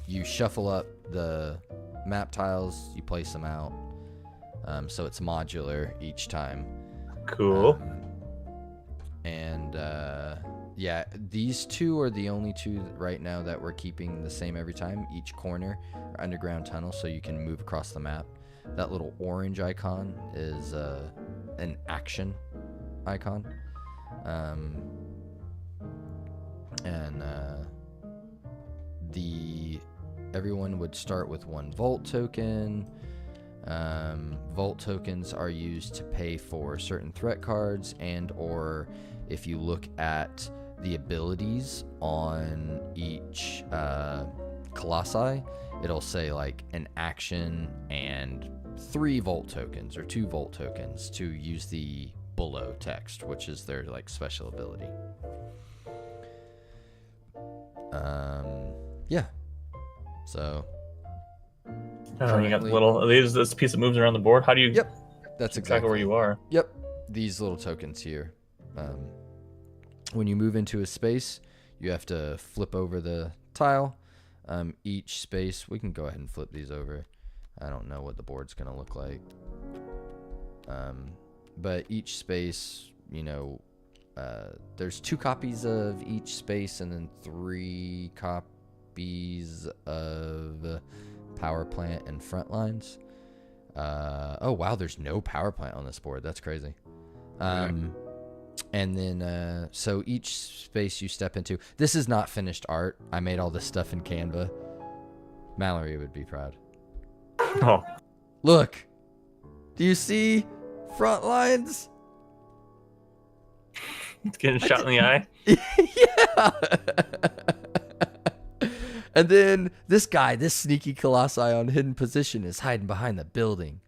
you shuffle up the map tiles, you place them out, so it's modular each time. Cool. And yeah, these 2 are the only 2 right now that we're keeping the same every time. Each corner are underground tunnels, so you can move across the map. That little orange icon is an action icon. And everyone would start with 1 Volt token. Volt tokens are used to pay for certain threat cards, and or if you look at the abilities on each colossi, it'll say like an action and 3 Volt tokens or 2 Volt tokens to use the below text, which is their like special ability. Yeah. So. You got this piece that moves around the board. How do you? Yep. That's keep track exactly of where you are. Yep. These little tokens here. When you move into a space, you have to flip over the tile. Each space, we can go ahead and flip these over. I don't know what the board's gonna look like. But each space, there's 2 copies of each space and then 3 copies of power plant and front lines. Oh wow, there's no power plant on this board. That's crazy. And then so each space you step into, this is not finished art. I made all this stuff in Canva. Mallory would be proud. Oh. Look, do you see front lines? It's getting shot in the eye. Yeah. And then this guy, this sneaky colossi on hidden position, is hiding behind the building.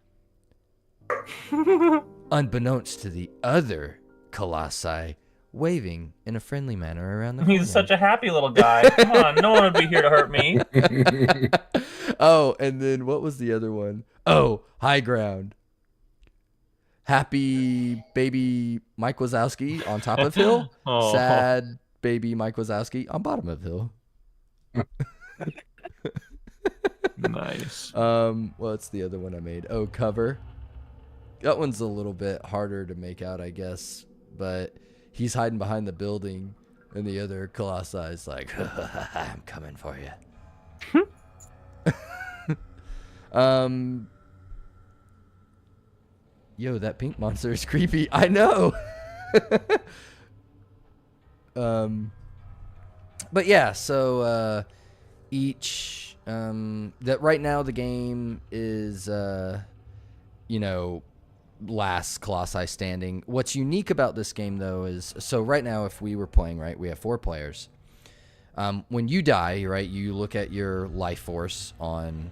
Unbeknownst to the other colossi, waving in a friendly manner around the corner. He's such a happy little guy. Come on, no one would be here to hurt me. Oh, and then what was the other one? Oh, high ground. Happy baby Mike Wazowski on top of hill. Oh. Sad baby Mike Wazowski on bottom of hill. Nice. What's the other one I made? Oh, cover. That one's a little bit harder to make out, I guess. But he's hiding behind the building, and the other colossi is like, I'm coming for you. Yo, that pink monster is creepy. I know. But yeah, so each that right now the game is last colossi standing. What's unique about this game though is, so right now if we were playing, right, we have 4 players. When you die, right, you look at your life force on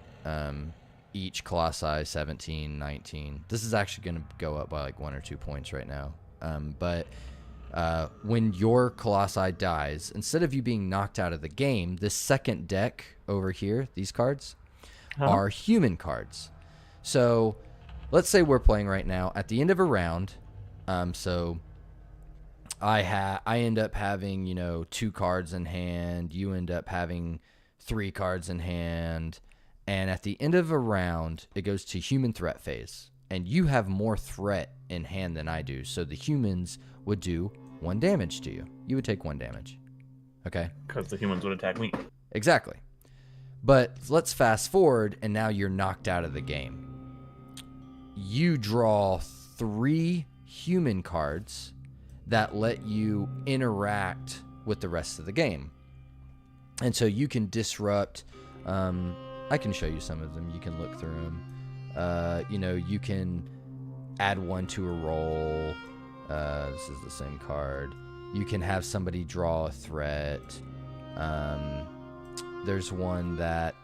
each Colossi 17, 19. This is actually going to go up by like 1 or 2 points right now. But when your Colossi dies, instead of you being knocked out of the game, this second deck over here, these cards, are human cards. So let's say we're playing right now at the end of a round. So I end up having, 2 cards in hand. You end up having 3 cards in hand. And at the end of a round, it goes to human threat phase. And you have more threat in hand than I do. So the humans would do 1 damage to you. You would take 1 damage. Okay? Because the humans would attack me. Exactly. But let's fast forward, and now you're knocked out of the game. You draw 3 human cards that let you interact with the rest of the game. And so you can disrupt... I can show you some of them. You can look through them. You can add 1 to a roll. This is the same card. You can have somebody draw a threat. There's one that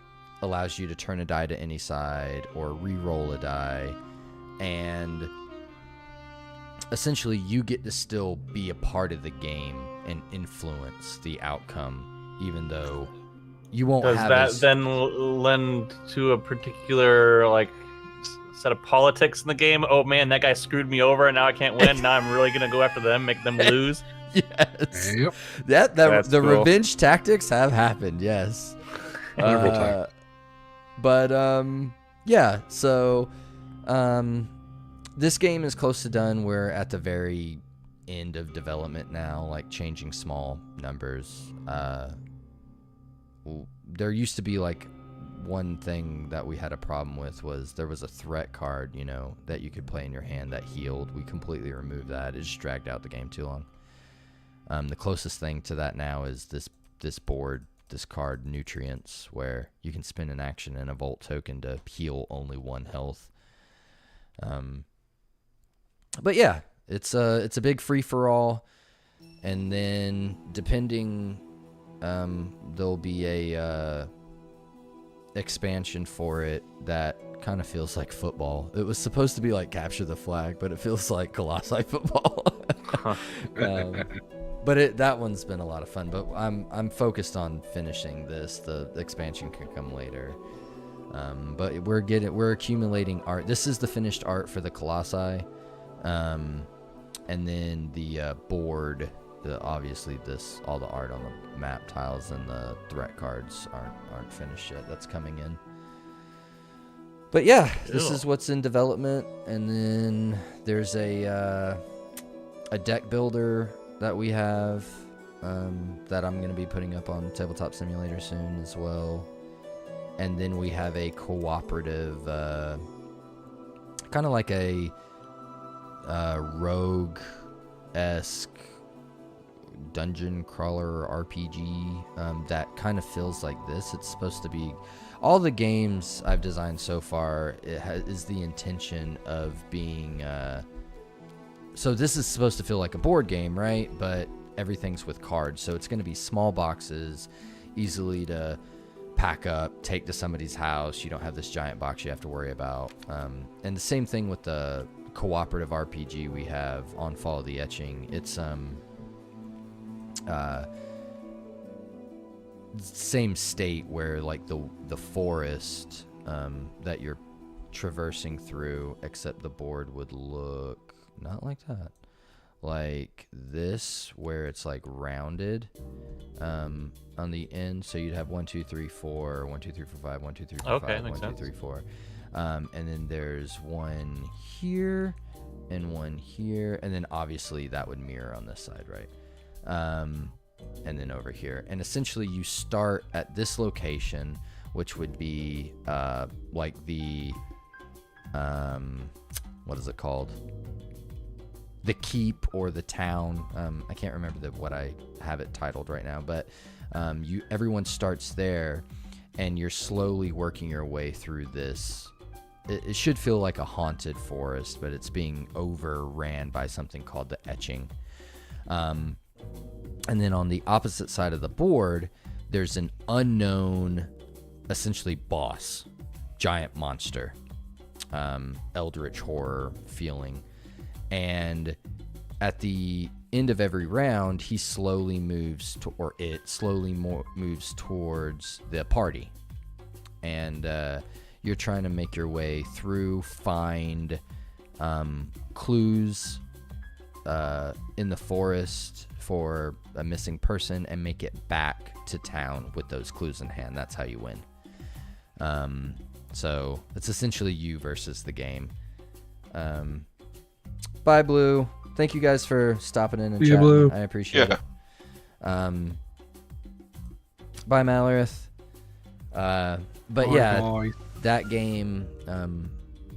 allows you to turn a die to any side or re-roll a die. And essentially you get to still be a part of the game and influence the outcome, even though you won't have Does that then lend to a particular set of politics in the game? Oh man, that guy screwed me over and now I can't win. Now I'm really gonna go after them, make them lose. Yes. Yep. The cool. revenge tactics have happened, yes. Several times. But yeah, so this game is close to done. We're at the very end of development now, like changing small numbers. There used to be one thing that we had a problem with was there was a threat card, that you could play in your hand that healed. We completely removed that. It just dragged out the game too long. The closest thing to that now is this card Nutrients, where you can spend an action and a Volt token to heal only 1 health. But yeah, it's a big free for all, and then depending, there'll be a expansion for it that kind of feels like football. It was supposed to be like Capture the Flag, but it feels like Colossi football. But that one's been a lot of fun. But I'm focused on finishing this. The expansion can come later. But we're accumulating art. This is the finished art for the Colossi, and then the board. Obviously, all the art on the map tiles and the threat cards aren't finished yet. That's coming in. But yeah, this is what's in development, and then there's a deck builder that we have that I'm going to be putting up on Tabletop Simulator soon as well. And then we have a cooperative, kind of like a rogue-esque dungeon crawler RPG that kind of feels like this. It's supposed to be... All the games I've designed so far is the intention of being... So this is supposed to feel like a board game, right? But everything's with cards. So it's going to be small boxes, easily to pack up, take to somebody's house. You don't have this giant box you have to worry about. And the same thing with the cooperative RPG we have on Follow the Etching. It's same state where the forest that you're traversing through, except the board would look not like that, like this, where it's rounded on the end. So you'd have 1 2 3 4 1 2 3 4 5 1 2 3 4 Okay, 5 makes 1 2 3 sense. 4 and then there's one here and one here, and then obviously that would mirror on this side, right? And then over here, and essentially you start at this location, which would be like the what is it called, the keep or the town. I can't remember what I have it titled right now, but everyone starts there, and you're slowly working your way through this. It should feel like a haunted forest, but it's being overran by something called the Etching. And then on the opposite side of the board, there's an unknown, essentially, boss. giant monster, eldritch horror feeling. And at the end of every round, he slowly moves moves towards the party. And you're trying to make your way through, find clues in the forest for a missing person, and make it back to town with those clues in hand. That's how you win. So it's essentially you versus the game. Bye, Blue. Thank you guys for stopping in and chatting. Blue. I appreciate it. Bye, Malorith. But yeah, Bye. that game,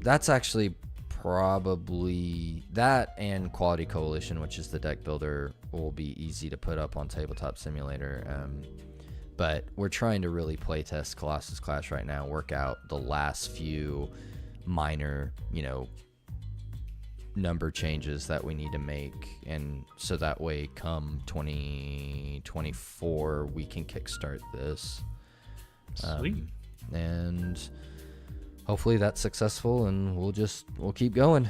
that's actually probably that, and Quality Coalition, which is the deck builder, will be easy to put up on Tabletop Simulator. But we're trying to really playtest Colossus Clash right now, work out the last few minor, number changes that we need to make, and so that way come 2024 we can kickstart this. Sweet. And hopefully that's successful, and we'll keep going.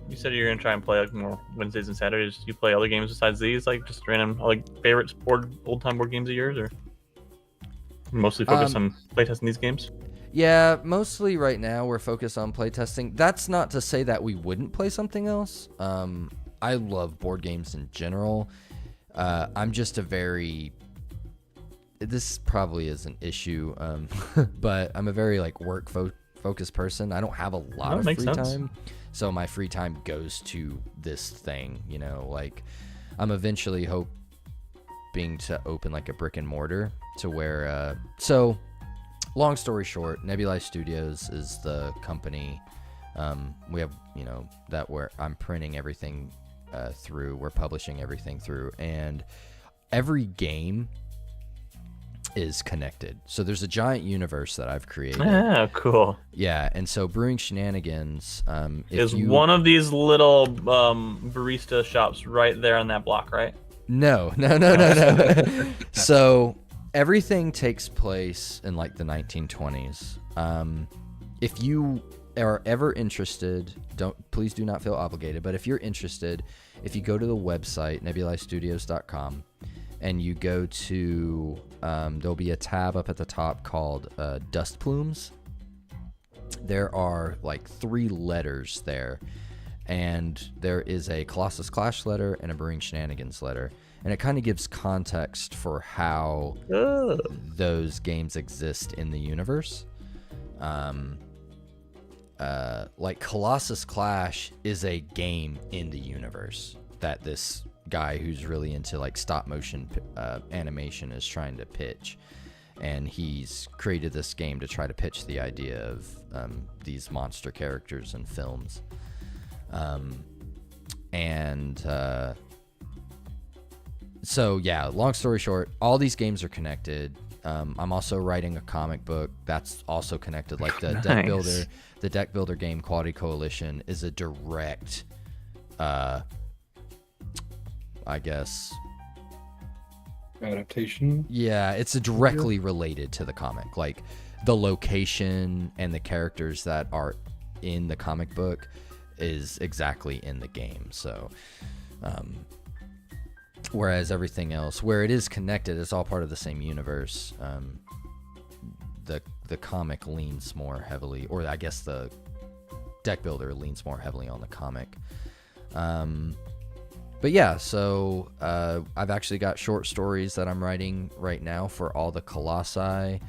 You said you're gonna try and play like more Wednesdays and Saturdays. Do you play other games besides these, like just random like favorite old time board games of yours, or mostly focused on playtesting these games? Yeah, mostly right now we're focused on playtesting. That's not to say that we wouldn't play something else. I love board games in general. I'm just this probably is an issue, but I'm a very like work focused person. I don't have a lot of free time, so my free time goes to this thing. Like I'm eventually hoping to open like a brick and mortar to where. So, long story short, Nebulae Studios is the company. We have that where I'm printing everything through. We're publishing everything through, and every game is connected. So there's a giant universe that I've created. Yeah, cool. Yeah, and so Brewing Shenanigans is one of these little barista shops right there on that block, right? No. So everything takes place in like the 1920s. If you are ever interested, please do not feel obligated, but if you're interested, if you go to the website nebulaestudios.com and you go to there'll be a tab up at the top called Dust Plumes. There are like 3 letters there, and there is a Colossus Clash letter and a Brewing Shenanigans letter, and it kind of gives context for how those games exist in the universe. Like Colossus Clash is a game in the universe that this guy who's really into like stop motion animation is trying to pitch, and he's created this game to try to pitch the idea of these monster characters in films. So yeah, long story short, all these games are connected. I'm also writing a comic book that's also connected. Like the deck builder game Quality Coalition is a direct I guess adaptation. Yeah, it's directly related to the comic. Like the location and the characters that are in the comic book is exactly in the game. So whereas everything else, where it is connected, it's all part of the same universe. The comic leans more heavily, or I guess the deck builder leans more heavily on the comic. But yeah, so I've actually got short stories that I'm writing right now for all the Colossi.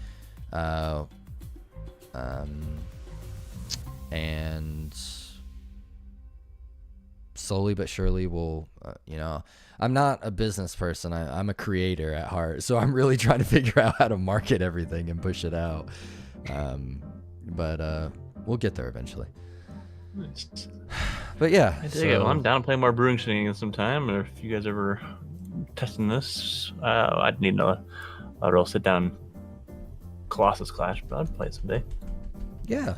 And slowly but surely we'll, I'm not a business person. I'm a creator at heart. So I'm really trying to figure out how to market everything and push it out. But we'll get there eventually. Nice. But yeah, I dig it. Well, I'm down to play more Brewing Shenanigans sometime. Or if you guys ever testing this, I'd need a real sit down Colossus Clash, but I'd play it someday. Yeah.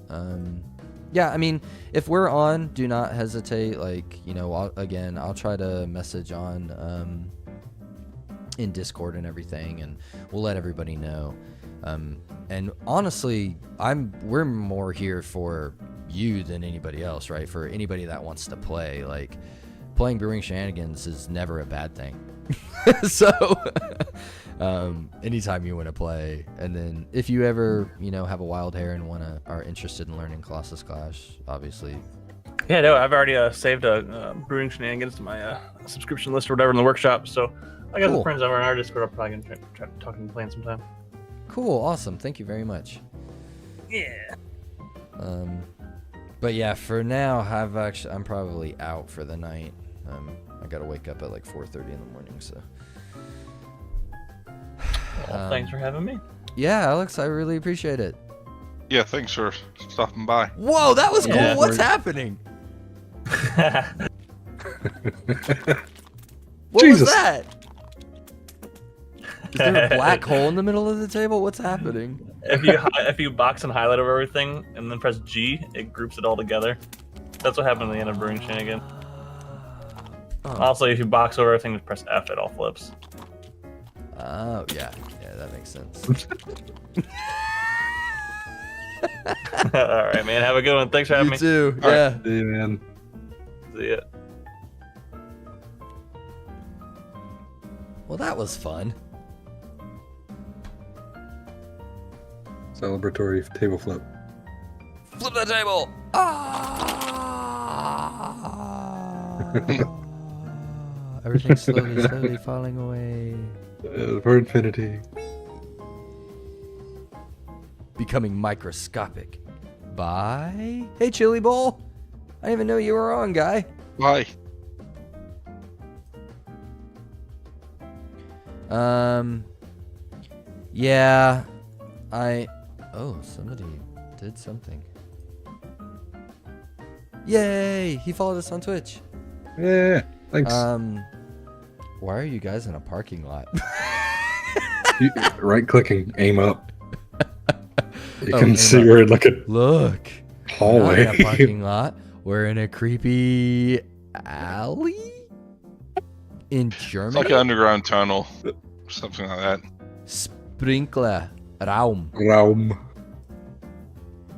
I mean, if we're on, do not hesitate. Like, I'll try to message on in Discord and everything, and we'll let everybody know. And honestly, we're more here for you than anybody else, right? For anybody that wants to play, like playing Brewing Shenanigans is never a bad thing. So anytime you want to play, and then if you ever have a wild hair and are interested in learning Colossus Clash, obviously. Yeah, no, I've already saved Brewing Shenanigans to my subscription list or whatever in the workshop. So I got Cool. some friends over in our Discord. I'm probably gonna try talking and playing sometime. Cool, awesome, thank you very much. Yeah. But yeah, for now, I'm probably out for the night. I gotta wake up at like 4:30 in the morning, so. Well, thanks for having me. Yeah, Alex, I really appreciate it. Yeah, thanks for stopping by. Whoa, that was Yeah. cool. What's happening? What Jesus. was that? Is there a black hole in the middle of the table? What's happening? If you box and highlight over everything and then press G, it groups it all together. That's what happened at the end of Brewing Shenanigan. Oh. Also, if you box over everything and press F, it all flips. Oh, yeah, that makes sense. All right, man. Have a good one. Thanks for having You me. too. All right. Yeah. Hey, man. See ya. Well, that was fun. Celebratory table flip. Flip the table. Everything's slowly falling away. For infinity. Becoming microscopic. Bye. Hey, Chili Bowl. I didn't even know you were on, guy. Bye. Yeah. Oh, somebody did something. Yay! He followed us on Twitch. Yeah, thanks. Why are you guys in a parking lot? Right clicking, aim up. You Oh, can aim see up. we're in like a Look. hallway. Not in a parking lot. We're in a creepy alley in It's Germany. like an underground tunnel, something like that. Sprinkler Raum. Raum.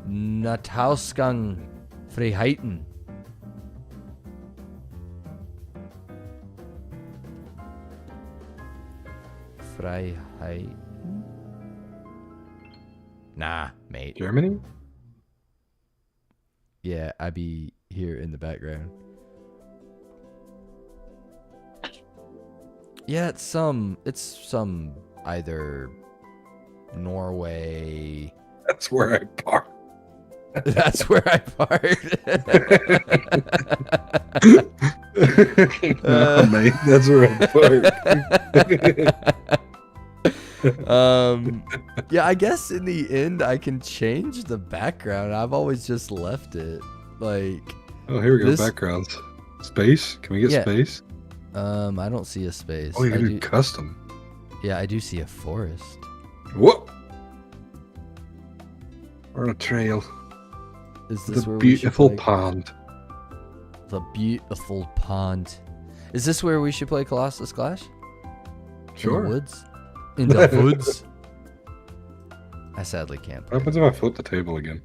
Natausgang Freiheiten. Freiheit. Nah, mate. Germany? Yeah, I be here in the background. Yeah, it's some either Norway. That's where I park. That's where I parked. Nah, mate, that's where I park. Yeah, I guess in the end I can change the background. I've always just left it like. Oh, here we go. This- Backgrounds. Space? Can we get Yeah. space? I don't see a space. Oh, you I can do, do custom. yeah, I do see a forest. Whoa! We're on a trail. Is this The where we should beautiful play? pond. The beautiful pond. Is this where we should play Colossus Clash? In Sure. the woods? In the woods? I sadly can't What play. happens if I flip the table again?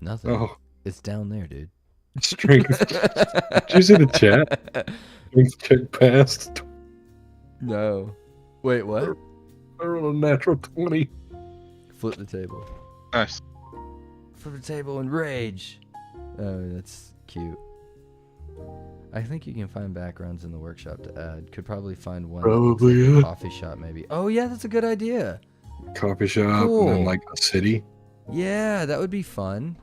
Nothing. Oh, It's down there, dude. strength. Did you see the chat? Strength check passed. No. Wait, what? I rolled a natural 20. Flip the table. Nice. Flip the table and rage. Oh, that's cute. I think you can find backgrounds in the workshop to add. Could probably find one. that looks Probably, like a yeah. coffee shop, maybe. Oh, yeah, that's a good idea. Coffee shop, and Cool. then like a city. Yeah, that would be fun.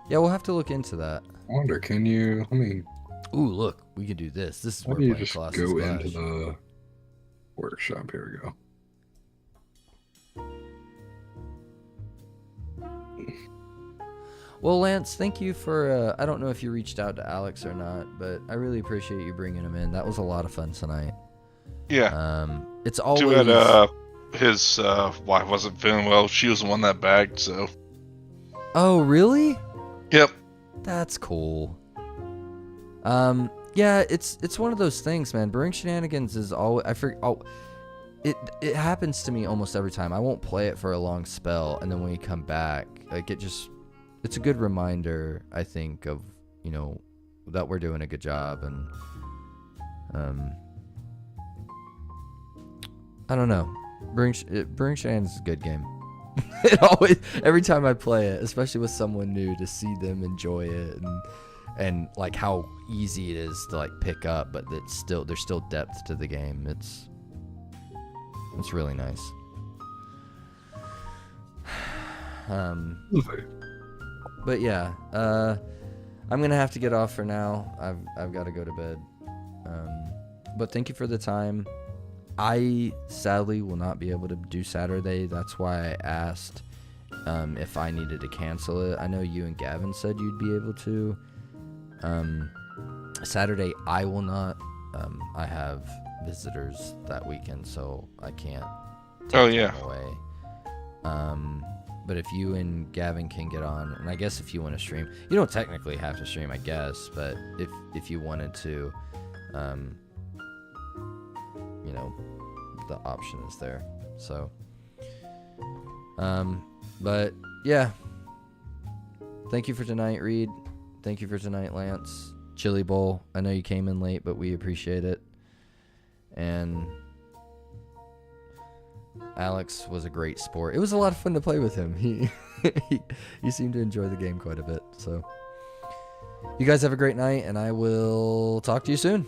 Yeah, we'll have to look into that. I wonder, can you, let me, Ooh, look, we could do this. This is how where do you playing just Colossus go Clash. into the workshop? Here we go. Well, Lance, thank you for. I don't know if you reached out to Alex or not, but I really appreciate you bringing him in. That was a lot of fun tonight. Yeah. It's Too always. bad his wife wasn't feeling well. She was the one that bagged, so. Oh, really? Yep. That's cool. Yeah, it's one of those things, man. Brewing Shenanigans is always. it happens to me almost every time. I won't play it for a long spell, and then when we come back, like it's a good reminder, I think, of, you know, that we're doing a good job. And I don't know, Brewing Shan's a good game. It always, every time I play it, especially with someone new, to see them enjoy it, and like how easy it is to like pick up, but there's still depth to the game. It's really nice. But yeah, I'm gonna have to get off for now. I've got to go to bed. But thank you for the time. I sadly will not be able to do Saturday. That's why I asked if I needed to cancel it. I know you and Gavin said you'd be able to. Saturday I will not. I have visitors that weekend, so I can't take them away. But if you and Gavin can get on, and I guess if you want to stream, you don't technically have to stream, I guess, but if you wanted to, you know, the option is there. So, but yeah, thank you for tonight, Reed. Thank you for tonight, Lance. Chili Bowl, I know you came in late, but we appreciate it. And Alex was a great sport. It was a lot of fun to play with him. He seemed to enjoy the game quite a bit. So you guys have a great night, and I will talk to you soon.